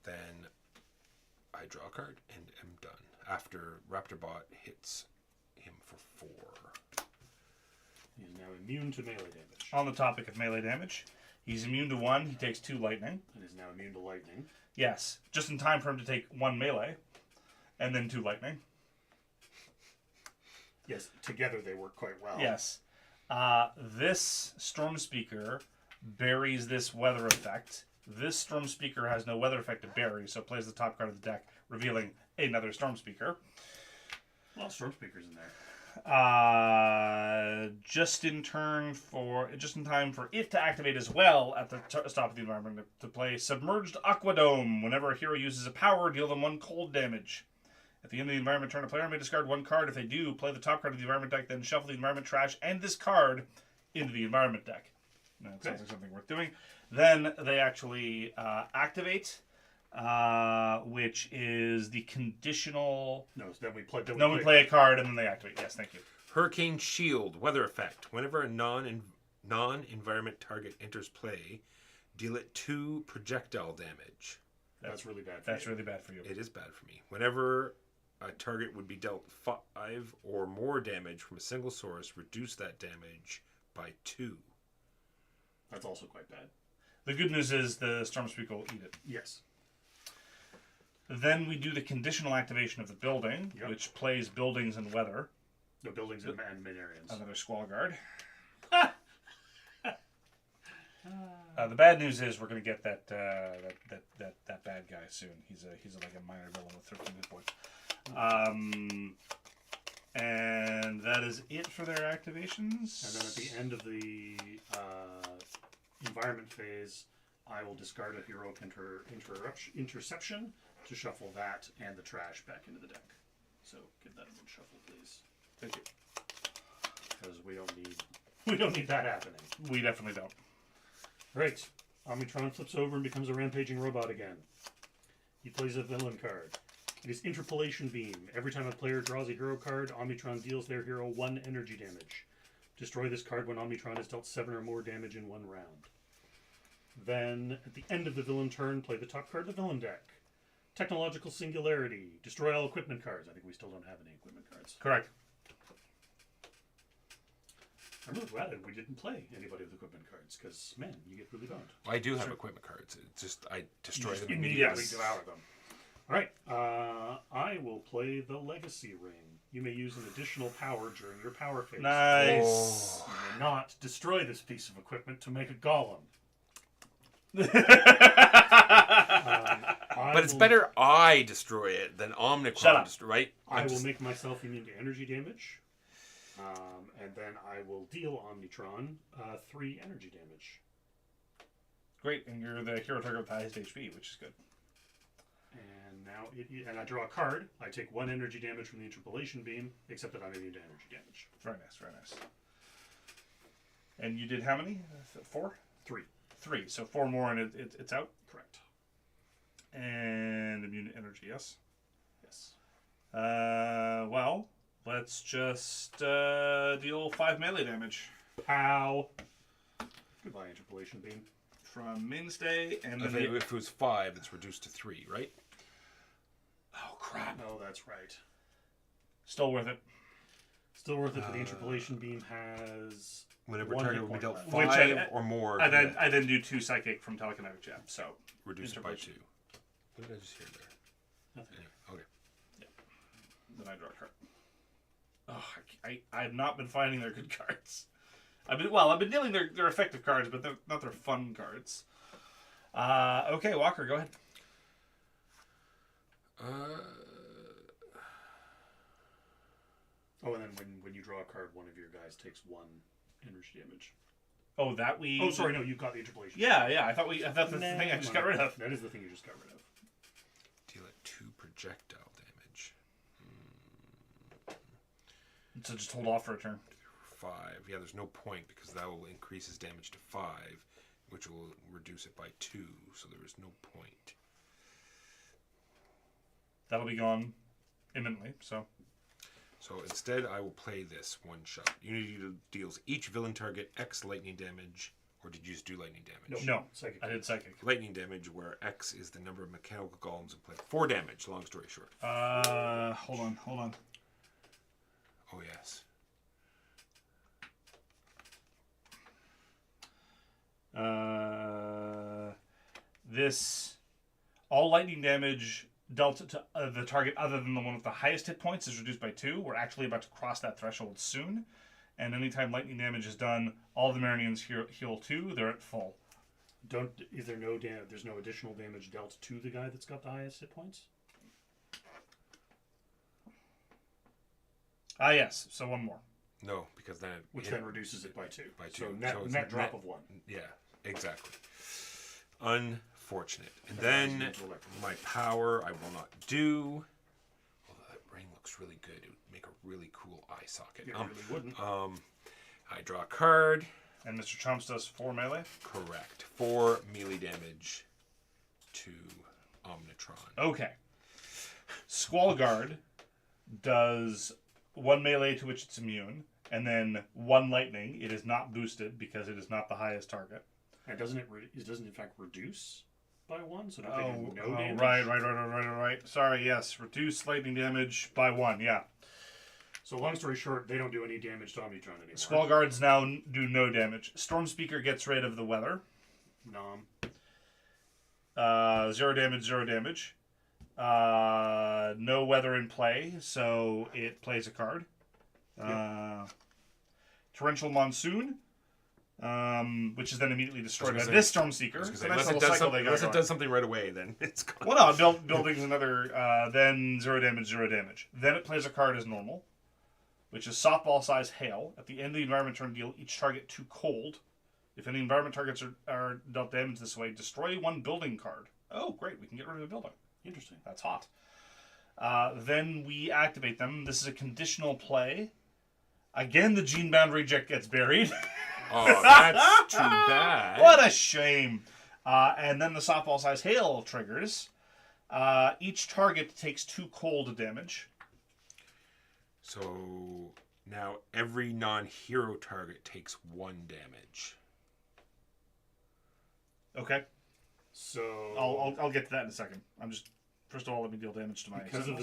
Then I draw a card and am done. After Raptor Bot hits him for 4. He is now immune to melee damage. On the topic of melee damage, he's immune to 1. He takes 2 lightning. And is now immune to lightning. Yes, just in time for him to take 1 melee, and then 2 lightning. Yes, together they work quite well. Yes. This Storm Speaker buries this weather effect. This Storm Speaker has no weather effect to bury, so plays the top card of the deck, revealing another Storm Speaker. A lot of Storm Speakers in there. Just in time for it to activate as well at the stop of the environment to play Submerged Aquadome. Whenever a hero uses a power, deal them 1 cold damage. At the end of the environment turn, a player may discard 1 card. If they do, play the top card of the environment deck, then shuffle the environment trash and this card into the environment deck. That sounds like something worth doing. Then they actually activate, which is the conditional. No, so then we play. We play a card and then they activate. Yes, thank you. Hurricane Shield, weather effect. Whenever a non-environment target enters play, deal it 2 projectile damage. That's really bad for That's you. really bad for you. It is bad for me. Whenever a target would be dealt 5 or more damage from a single source, reduce that damage by 2. That's also quite bad. The good news is the Storm Speaker will eat it. Yes. Then we do the conditional activation of the building, Yep. which plays buildings and weather. No buildings and Minarians. Another Squall Guard. The bad news is we're going to get that bad guy soon. He's like a minor villain with 13 hit points. And that is it for their activations. And then at the end of the environment phase, I will discard a heroic interception to shuffle that and the trash back into the deck. So give that a good shuffle, please. Thank you. Because we don't need that happening. We definitely don't. Right. Omnitron flips over and becomes a rampaging robot again. He plays a villain card. It is Interpolation Beam. Every time a player draws a hero card, Omnitron deals their hero 1 energy damage. Destroy this card when Omnitron has dealt 7 or more damage in 1 round. Then, at the end of the villain turn, play the top card of the villain deck. Technological Singularity. Destroy all equipment cards. I think we still don't have any equipment cards. Correct. I'm really glad that we didn't play anybody with equipment cards, because, man, you get really boned. I do have equipment cards. It's just I destroy them Immediately immediately. devour them. Alright, I will play the Legacy Ring. You may use an additional power during your power phase. Nice. You may not destroy this piece of equipment to make a golem. But it's better I destroy it than Omnitron Shut up. destroy, right? I will make myself immune to energy damage. And then I will deal Omnitron 3 energy damage. Great, and you're the hero target with the highest HP, which is good. And now and I draw a card. I take 1 energy damage from the interpolation beam, except that I'm immune to energy damage. Very nice, very nice. And you did how many? 4? 3. 3. So 4 more and it's out. Correct. And immune to energy, yes? Yes. Well, let's just deal 5 melee damage. Pow. Goodbye, interpolation beam. From mainstay, and If then it was 5, it's reduced to 3, right? oh crap! Oh, that's right. Still worth it. Still worth it, but the interpolation beam has Whenever 1 target hit will be point dealt left. 5 Which or more, I then do 2 psychic from telekinetic jab. So reduce it by 2. interpolation. What did I just hear there? Nothing. Okay. Then I draw a card. Oh, I have not been finding their good cards. I've been dealing their effective cards, but they're not their fun cards. Okay, Walker, go ahead. Oh, and then when you draw a card, one of your guys takes 1 energy damage. Oh, that we. Oh, sorry, no, you've got the interpolation. Yeah. I thought that's the Nah, thing I just got rid of. That is the thing you just got rid of. Deal at 2 projectile damage. So just hold off for a turn. 5. Yeah, there's no point because that will increase his damage to 5, which will reduce it by 2, so there is no point. That'll be gone imminently. So instead, I will play this 1 shot. Unity deals each villain target X lightning damage, or did you just do lightning damage? no, Psychic. I did psychic. Lightning damage, where X is the number of mechanical golems in play. 4 damage, long story short. Hold on. Oh, yes. This all lightning damage dealt to the target other than the one with the highest hit points is reduced by 2. We're actually about to cross that threshold soon. And anytime lightning damage is done, all the Marinians heal 2. They're at full. Is there no there's no additional damage dealt to the guy that's got the highest hit points? Yes. So 1 more. No, because then Which then reduces it by 2. By 2. So it's net drop of 1. Yeah, exactly. Unfortunate. And then my power I will not do. Although that ring looks really good. It would make a really cool eye socket. It really wouldn't. I draw a card. And Mr. Chomps does 4 melee. Correct. 4 melee damage to Omnitron. Okay. Squall Guard does 1 melee to which it's immune, and then 1 lightning. It is not boosted because it is not the highest target. And doesn't it doesn't in fact reduce by 1? So don't they do no damage? Right. Sorry, yes. Reduce lightning damage by 1, yeah. So long story short, they don't do any damage to Omnitron anymore. Squall Guards now do no damage. Storm Speaker gets rid of the weather. Nom. 0 damage, 0 damage. No weather in play, so it plays a card. Torrential Monsoon, which is then immediately destroyed by this Storm Seeker. Unless it does something right away, then it's gone. Well, no, building another, then 0 damage, 0 damage. Then it plays a card as normal, which is Softball Size Hail. At the end of the environment turn, deal each target 2 cold. If any environment targets are dealt damage this way, destroy 1 building card. Oh, great, we can get rid of a building. Interesting. That's hot. Then we activate them. This is a conditional play. Again, the Gene Bound Reject gets buried. Oh, that's too bad. What a shame. And then the Softball Size Hail triggers. Each target takes 2 cold damage. So Now, every non-hero target takes 1 damage. Okay. So I'll get to that in a second. I'm just first of all let me deal damage to my because of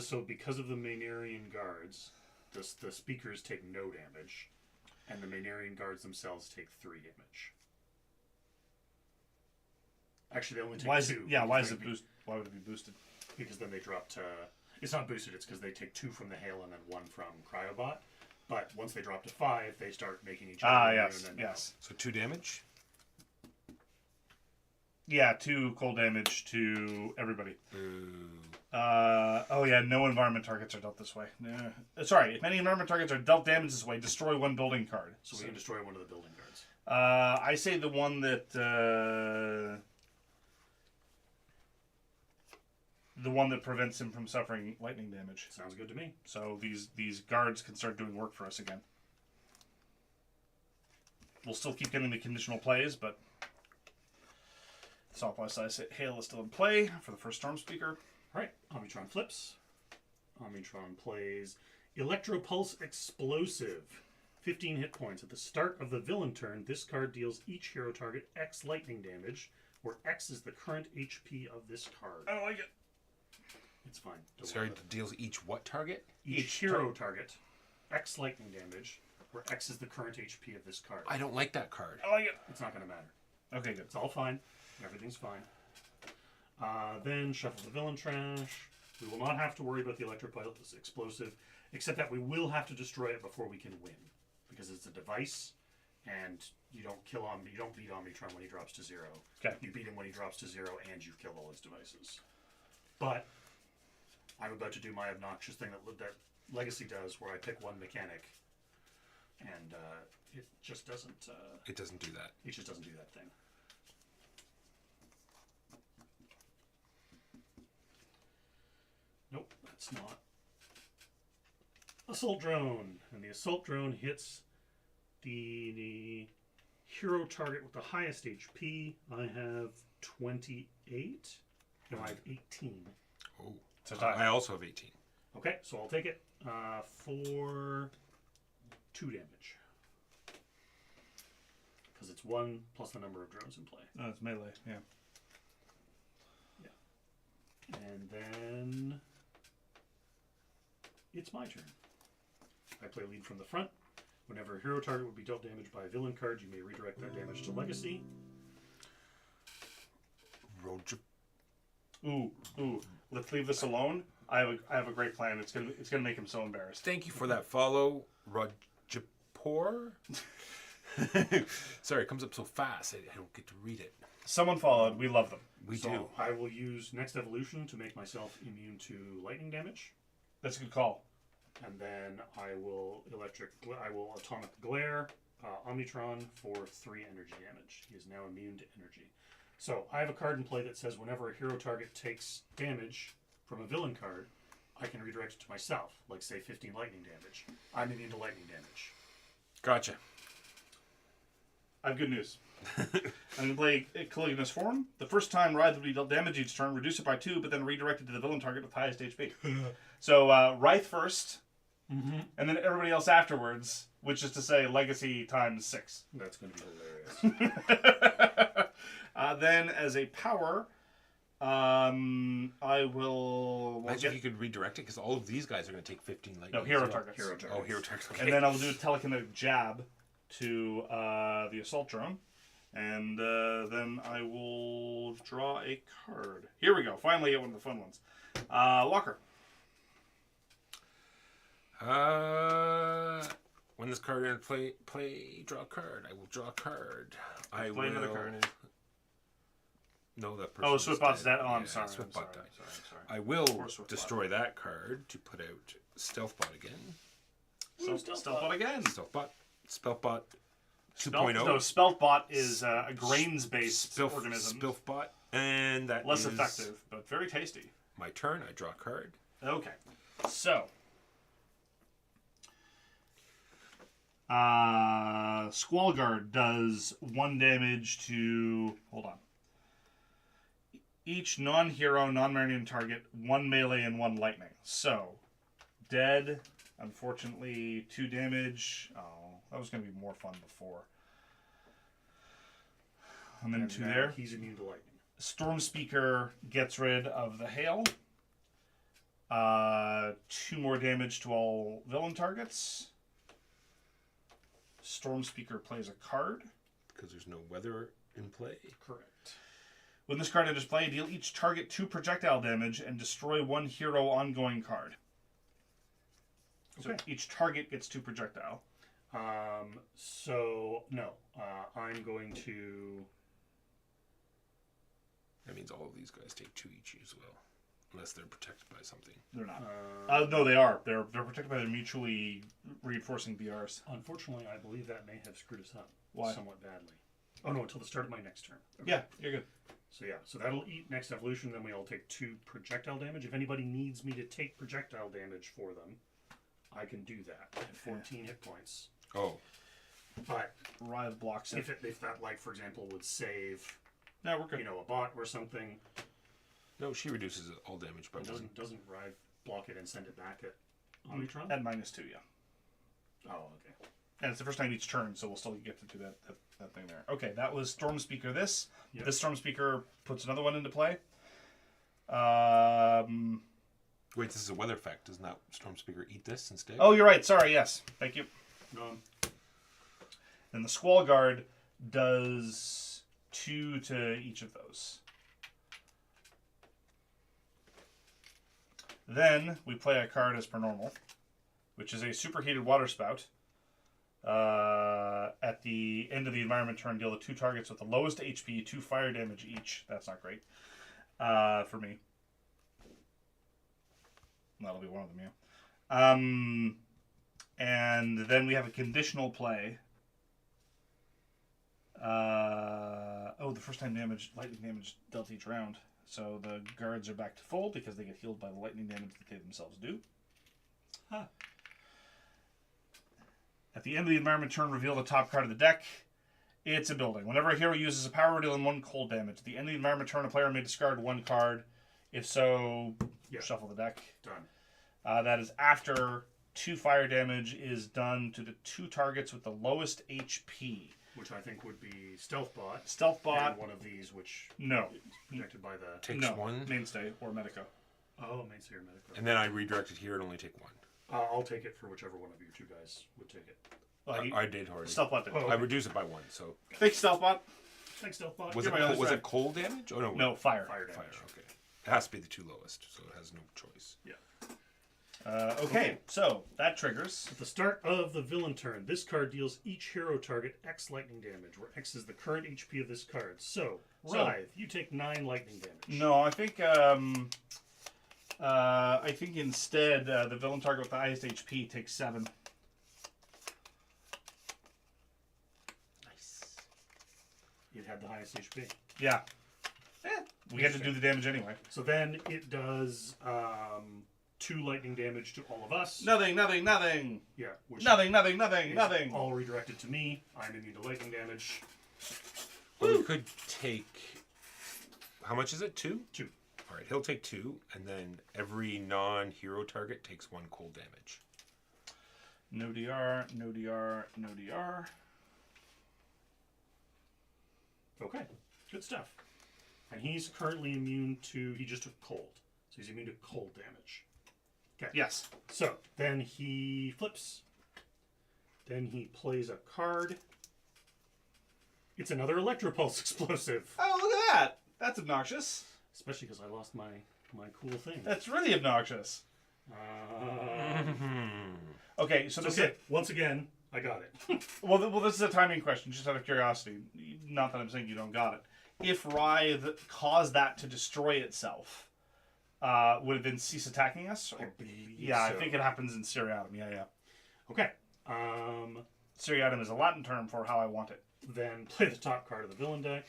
the Maynarian guards, the speakers take no damage, and the Maynarian guards themselves take 3 damage. Actually, they only take 2. Why is it boost? Why would it be boosted? Because then they drop to. It's not boosted. It's because they take 2 from the hail and then 1 from Cryobot. But once they drop to 5, they start making each other immune. Yes, And yes. So 2 damage? Yeah, 2 cold damage to everybody. Boo. No environment targets are dealt this way. Sorry, if any environment targets are dealt damage this way, destroy 1 building card. So we can destroy one of the building guards. I say the one that prevents him from suffering lightning damage. Sounds good to me. So these guards can start doing work for us again. We'll still keep getting the conditional plays, but Southwest Hail is still in play for the first Storm Speaker. Alright, Omnitron flips. Omnitron plays Electropulse Explosive. 15 hit points. At the start of the villain turn, this card deals each hero target X lightning damage, where X is the current HP of this card. I don't like it. It's fine. Don't Sorry, worry about it. deals each what target? Each hero target X lightning damage, where X is the current HP of this card. I don't like that card. I like it. It's not going to matter. Okay, good. It's all fine. Everything's fine. Then shuffle the villain trash. We will not have to worry about the Electropulse Explosive, except that we will have to destroy it before we can win, because it's a device, and you don't beat Omnitron when he drops to 0. Okay. You beat him when he drops to 0, and you've killed all his devices. But I'm about to do my obnoxious thing that Legacy does, where I pick one mechanic, and it just doesn't. It doesn't do that. It just doesn't do that thing. Nope, that's not. Assault Drone. And the Assault Drone hits the hero target with the highest HP. I have 28. No, I have 18. Oh. It's a tie. I also have 18. Okay, so I'll take it for 2 damage. Because it's 1 plus the number of drones in play. Oh, it's melee, yeah. And then it's my turn. I play lead from the front. Whenever a hero target would be dealt damage by a villain card, you may redirect that damage to Legacy. Roger. Ooh. Let's leave this alone. I have a great plan. It's gonna make him so embarrassed. Thank you for that follow, Rajapur. Sorry, it comes up so fast. I don't get to read it. Someone followed. We love them. We So do. I will use Next Evolution to make myself immune to lightning damage. That's a good call. And then I will Atomic Glare Omnitron for 3 energy damage. He is now immune to energy. So I have a card in play that says whenever a hero target takes damage from a villain card, I can redirect it to myself, like say 15 lightning damage. I'm immune to lightning damage. Gotcha. I have good news. I'm going to play Caligula's Form. The first time Writhe will be dealt damage each turn, reduce it by 2, but then redirect it to the villain target with highest HP. So Writhe first, and then everybody else afterwards, which is to say Legacy times 6. That's going to be hilarious. Then as a power, I will... Imagine if you could redirect it, because all of these guys are going to take 15 lightning. No, hero targets. Oh, hero targets. Okay. And then I'll do a telekinetic jab to the assault drone. And then I will draw a card. Here we go. Finally get one of the fun ones. Walker. When this card in play, draw a card. I will draw a card. I Play will. another card. No, that person. Oh, Swiftbot's dead. Oh, I'm sorry. Swiftbot died. I'm sorry. I will Poor Swiftbot. destroy that card to put out Stealthbot again. Stealthbot again. Stealthbot. Spellbot 2.0. No, Spellbot is a grains-based organism. Spellbot. And that Less is effective, but very tasty. my turn. I draw a card. Okay. So. Squallguard does 1 damage to... Hold on. Each non-hero, non-Marinian target, 1 melee and 1 lightning. So, dead Unfortunately, 2 damage. Oh, that was going to be more fun before. And then 2 now there. He's immune to lightning. Storm Speaker gets rid of the hail. 2 more damage to all villain targets. Storm Speaker plays a card. Because there's no weather in play. Correct. When this card enters play, deal each target 2 projectile damage and destroy 1 hero ongoing card. So Okay. each target gets 2 projectile. So no, I'm going to. That means all of these guys take 2 each as well. Unless they're protected by something. They're not. No, they are. They're protected by their mutually reinforcing BRs. Unfortunately, I believe that may have screwed us up Why? somewhat badly. Oh no, until the start of my next turn. Okay. Yeah, you're good. So yeah, so that'll eat next evolution. Then we all take 2 projectile damage. If anybody needs me to take projectile damage for them, I can do that at 14 hit points. Oh. But Writhe blocks it. if that, like, for example, would save, No, we're good. you know, a bot or something, No, she reduces all damage by it 1. doesn't Rive block it and send it back at Omnitron? At -2, yeah. Oh, okay. And it's the first time each turn, so we'll still get to do that thing there. Okay, that was Storm Speaker this. Yep. This Storm Speaker puts another one into play. Wait, this is a weather effect. Doesn't that Storm Speaker eat this instead? Oh, you're right. Sorry, yes. Thank you. Then the Squall Guard does 2 to each of those. Then we play a card as per normal, which is a Superheated Water Spout. At the end of the environment turn, deal to 2 targets with the lowest HP, 2 fire damage each. That's not great for me. That'll be one of them, yeah. And then we have a conditional play. The first time lightning damage dealt each round. So the guards are back to full because they get healed by the lightning damage that they themselves do. Huh. At the end of the environment turn, reveal the top card of the deck. It's a building. Whenever a hero uses a power, dealing 1 cold damage. At the end of the environment turn, a player may discard 1 card. If so, shuffle the deck. Done. That is after 2 fire damage is done to the 2 targets with the lowest HP. Which I think would be Stealth Bot. Stealth Bot. And one of these, which No. is protected by the... Takes No. 1. Mainstay or Medico. Oh, Mainstay or Medico. And then I redirect it here and only take 1. I'll take it for whichever one of you 2 guys would take it. I did already. Stealth Bot did. Oh. I reduce it by 1, so. Thanks, Stealth Bot. Thanks, Stealth Bot. Was, You're it, my other was side. it cold damage? Oh, no. No, fire. Fire damage. Fire, okay. It has to be the 2 lowest, so it has no choice. Yeah. Okay, so that triggers. At the start of the villain turn, this card deals each hero target X lightning damage, where X is the current HP of this card. So, Writhe, you take 9 lightning damage. No, I think instead the villain target with the highest HP takes 7. Nice. It had the highest HP. Yeah. We had to do the damage anyway. So then it does 2 lightning damage to all of us. Nothing. Yeah. Which Nothing. is all redirected to me. I'm immune to lightning damage. Well, we could take. How much is it? 2? 2. All right, he'll take 2, and then every non-hero target takes 1 cold damage. No DR. Okay. Good stuff. And he's currently immune to... He just took cold. So he's immune to cold damage. Okay. Yes. So, then he flips. Then he plays a card. It's another Electropulse explosive. Oh, look at that. That's obnoxious. Especially because I lost my cool thing. That's really obnoxious. Okay, so It's this okay. Once again, I got it. well, this is a timing question, just out of curiosity. Not that I'm saying you don't got it. If Writhe caused that to destroy itself, would it then cease attacking us? I believe Yeah, I so. think it happens in Seriatim. Yeah. Okay. Seriatim is a Latin term for how I want it. Then play the top card of the villain deck.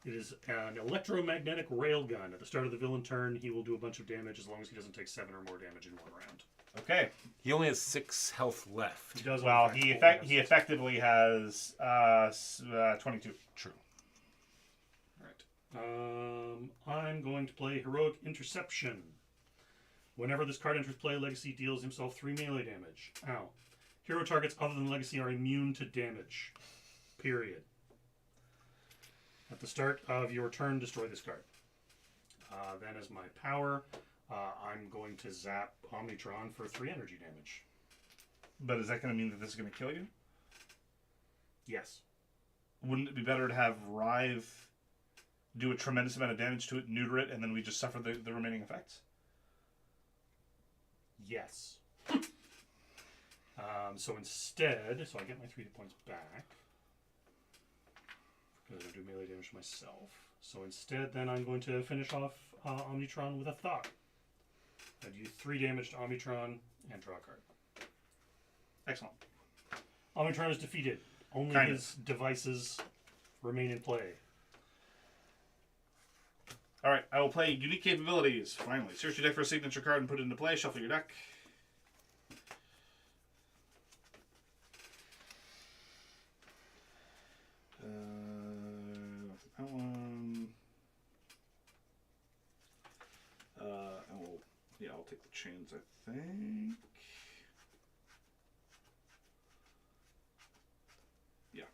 It is an electromagnetic railgun. At the start of the villain turn, he will do a bunch of damage as long as he doesn't take 7 or more damage in 1 round. Okay. He only has 6 health left. He does. Well, in fact, he only have he 6. effectively has 22. True. All right. I'm going to play Heroic Interception. Whenever this card enters play, Legacy deals himself 3 melee damage. Ow. Hero targets other than Legacy are immune to damage. Period. At the start of your turn, destroy this card. Then as my power, I'm going to zap Omnitron for 3 energy damage. But is that going to mean that this is going to kill you? Yes. Wouldn't it be better to have Rive do a tremendous amount of damage to it, neuter it, and then we just suffer the remaining effects? Yes. So instead, so I get my 3 hit points back. Because I do melee damage myself. So instead, then I'm going to finish off Omnitron with a Thought. I do 3 damage to Omnitron and draw a card. Excellent. Omnitron is defeated. Only Kind his devices remain in play. All right, I will play Unique Capabilities. Finally, search your deck for a signature card and put it into play. Shuffle your deck. That one. I'll take the chains, I think. Yeah.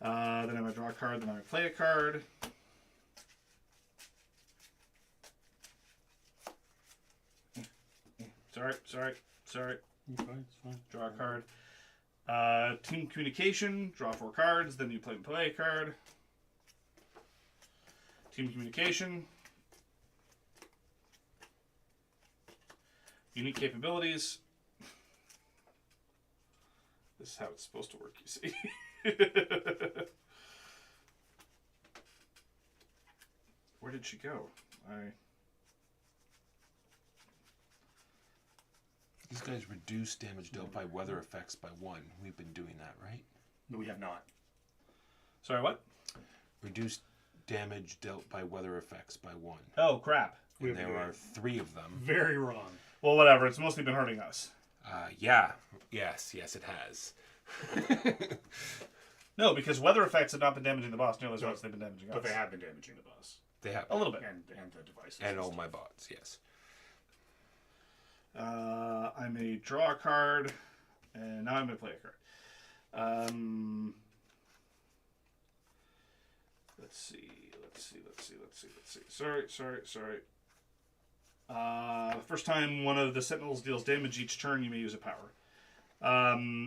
Then I'm going to draw a card, then I'm going to play a card. Sorry. You're fine, it's fine. Draw a card. Team Communication, draw 4 cards, then you play a card. Team Communication. Unique Capabilities. This is how it's supposed to work, you see. Where did she go? These guys reduce damage dealt by weather effects by 1. We've been doing that, right? No, we have not. Sorry, what? Reduce damage dealt by weather effects by 1. Oh, crap. We And have there are 3 of them. Very wrong. Well, whatever. It's mostly been hurting us. Yeah. Yes, it has. No, because weather effects have not been damaging the boss nearly as much as they've been damaging us. But they have been damaging the boss. They have. A little bit. And the devices. And all stuff. my bots, yes. I may draw a card, and now I'm going to play a card. Let's see. Sorry. The first time one of the Sentinels deals damage each turn, you may use a power.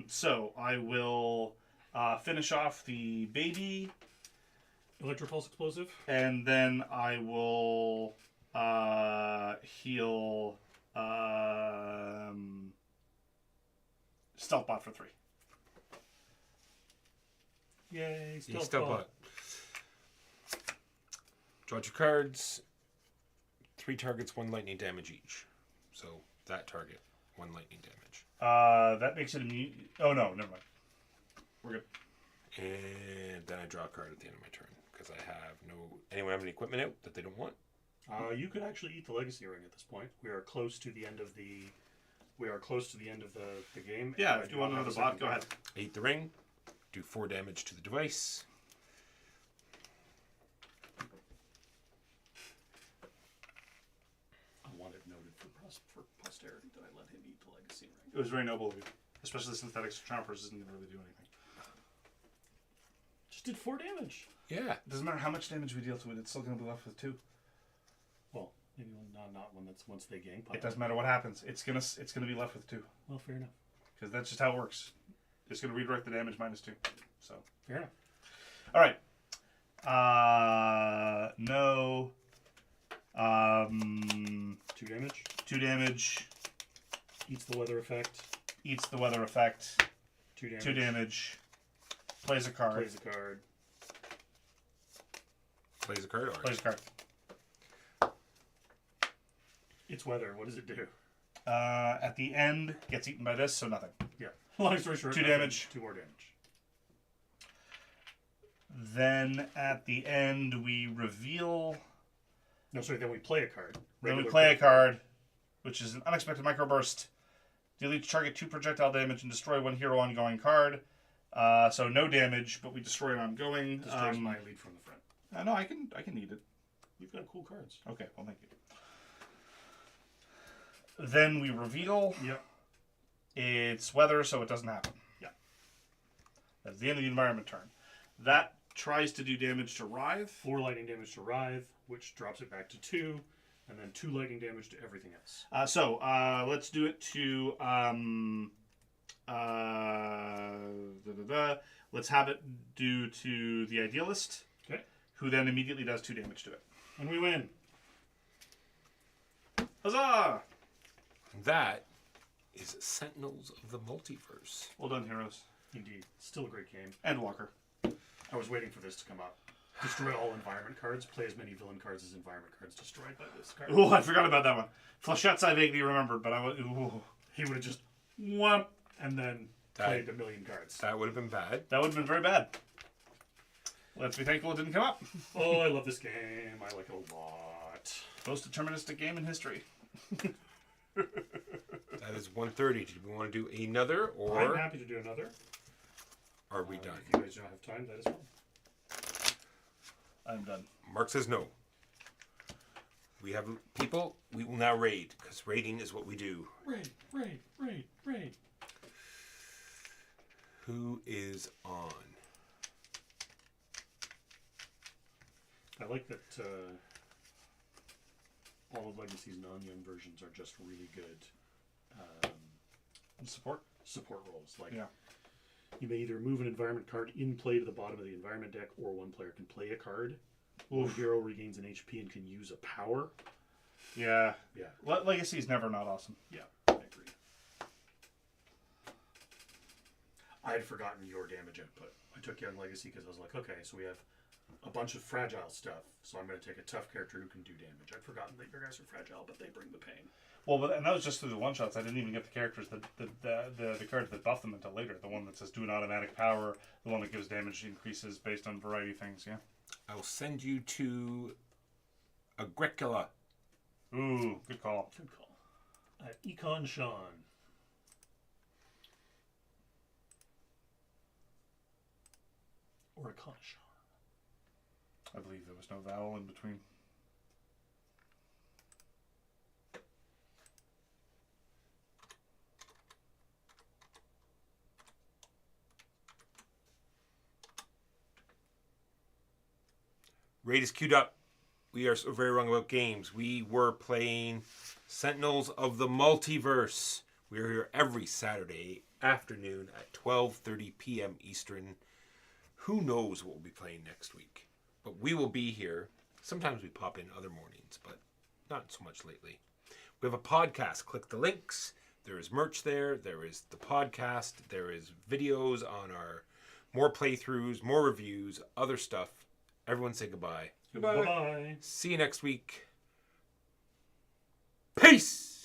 So I will finish off the baby, Electropulse Explosive. and then I will heal Stealth Bot for 3. Yay, You Stealth still Bot. Draw 2 cards. 3 targets, 1 lightning damage each. So that target, 1 lightning damage. That makes it immune. Oh no, never mind. We're good. And then I draw a card at the end of my turn because I have no. Anyone have any equipment out that they don't want? You could actually eat the Legacy Ring at this point. We are close to the end of the. The game. Yeah, and I if do you want not another have a bot, second go ahead. I eat the ring. Do 4 damage to the device. I want it noted for posterity that I let him eat the Legacy Ring. It was very noble of you, especially since that extra chompers isn't going to really do anything. Just did 4 damage. Yeah. It doesn't matter how much damage we deal to it; it's still going to be left with 2. Well, maybe not when that's once they gang pop. It doesn't matter what happens; it's gonna be left with 2 Well, fair enough. because that's just how it works. It's going to redirect the damage -2. So Fair enough. all right. No. 2 damage. 2 damage. Eats the weather effect. Eats the weather effect. 2 damage. 2 damage. Plays a card. Plays a card. Plays a card or Plays a card. It's weather. What does it do? At the end, gets eaten by this, so nothing. Yeah. Long story short. 2 nothing. damage. 2 more damage. Then at the end, we reveal. No, sorry. Then we play a card. Then we Regular play a card, which is an unexpected microburst. Deal each target 2 projectile damage and destroy 1 hero ongoing card. So no damage, but we destroy an ongoing. Destroys my lead from the front. No, I can eat it. We've got cool cards. Okay, well, thank you. Then we reveal Yep. its weather, so it doesn't happen. Yeah. That's the end of the environment turn. That tries to do damage to Writhe. 4 lightning damage to Writhe, which drops it back to 2, and then 2 lightning damage to everything else. Let's do it to let's have it do to the Idealist, Okay. who then immediately does 2 damage to it. And we win. Huzzah! That is Sentinels of the Multiverse. Well done, heroes. Indeed. Still a great game. And Walker. I was waiting for this to come up. Destroy all environment cards. Play as many villain cards as environment cards destroyed by this card. Oh, I forgot about that one. Flechettes I vaguely remembered, but I was... Ooh. He would have just whomp and then That- played a million cards. That would have been bad. That would have been very bad. Let's be thankful it didn't come up. Oh, I love this game. I like it a lot. Most deterministic game in history. That is 1:30. Did we want to do another, I'm or happy to do another. are we done? If you guys don't have time, that is fine. I'm done. Mark says no. We have people. We will now raid, because raiding is what we do. Raid. Who is on? I like that all of Legacy's non-young versions are just really good Support? support roles. Like, Yeah. you may either move an environment card in play to the bottom of the environment deck, or one player can play a card. One hero regains an HP and can use a power. Yeah. Yeah, Legacy is never not awesome. yeah, I agree. I had forgotten your damage output. I took Young Legacy because I was like, okay, so we have a bunch of fragile stuff, so I'm going to take a tough character who can do damage. I'd forgotten that your guys are fragile, but they bring the pain. Well, and that was just through the one-shots. I didn't even get the characters, the cards that buff them until later. The one that says do an automatic power, the one that gives damage increases based on a variety of things, yeah. I will send you to Agricola. Ooh, good call. Good call. Econ Sean. Or Econ Sean. I believe there was no vowel in between. Raid is queued up. We are so very wrong about games. We were playing Sentinels of the Multiverse. We are here every Saturday afternoon at 12:30 p.m. Eastern. Who knows what we'll be playing next week? But we will be here. Sometimes we pop in other mornings, but not so much lately. We have a podcast. Click the links. There is merch there. There is the podcast. There is videos on our more playthroughs, more reviews, other stuff. Everyone say goodbye. Bye-bye. See you next week. Peace!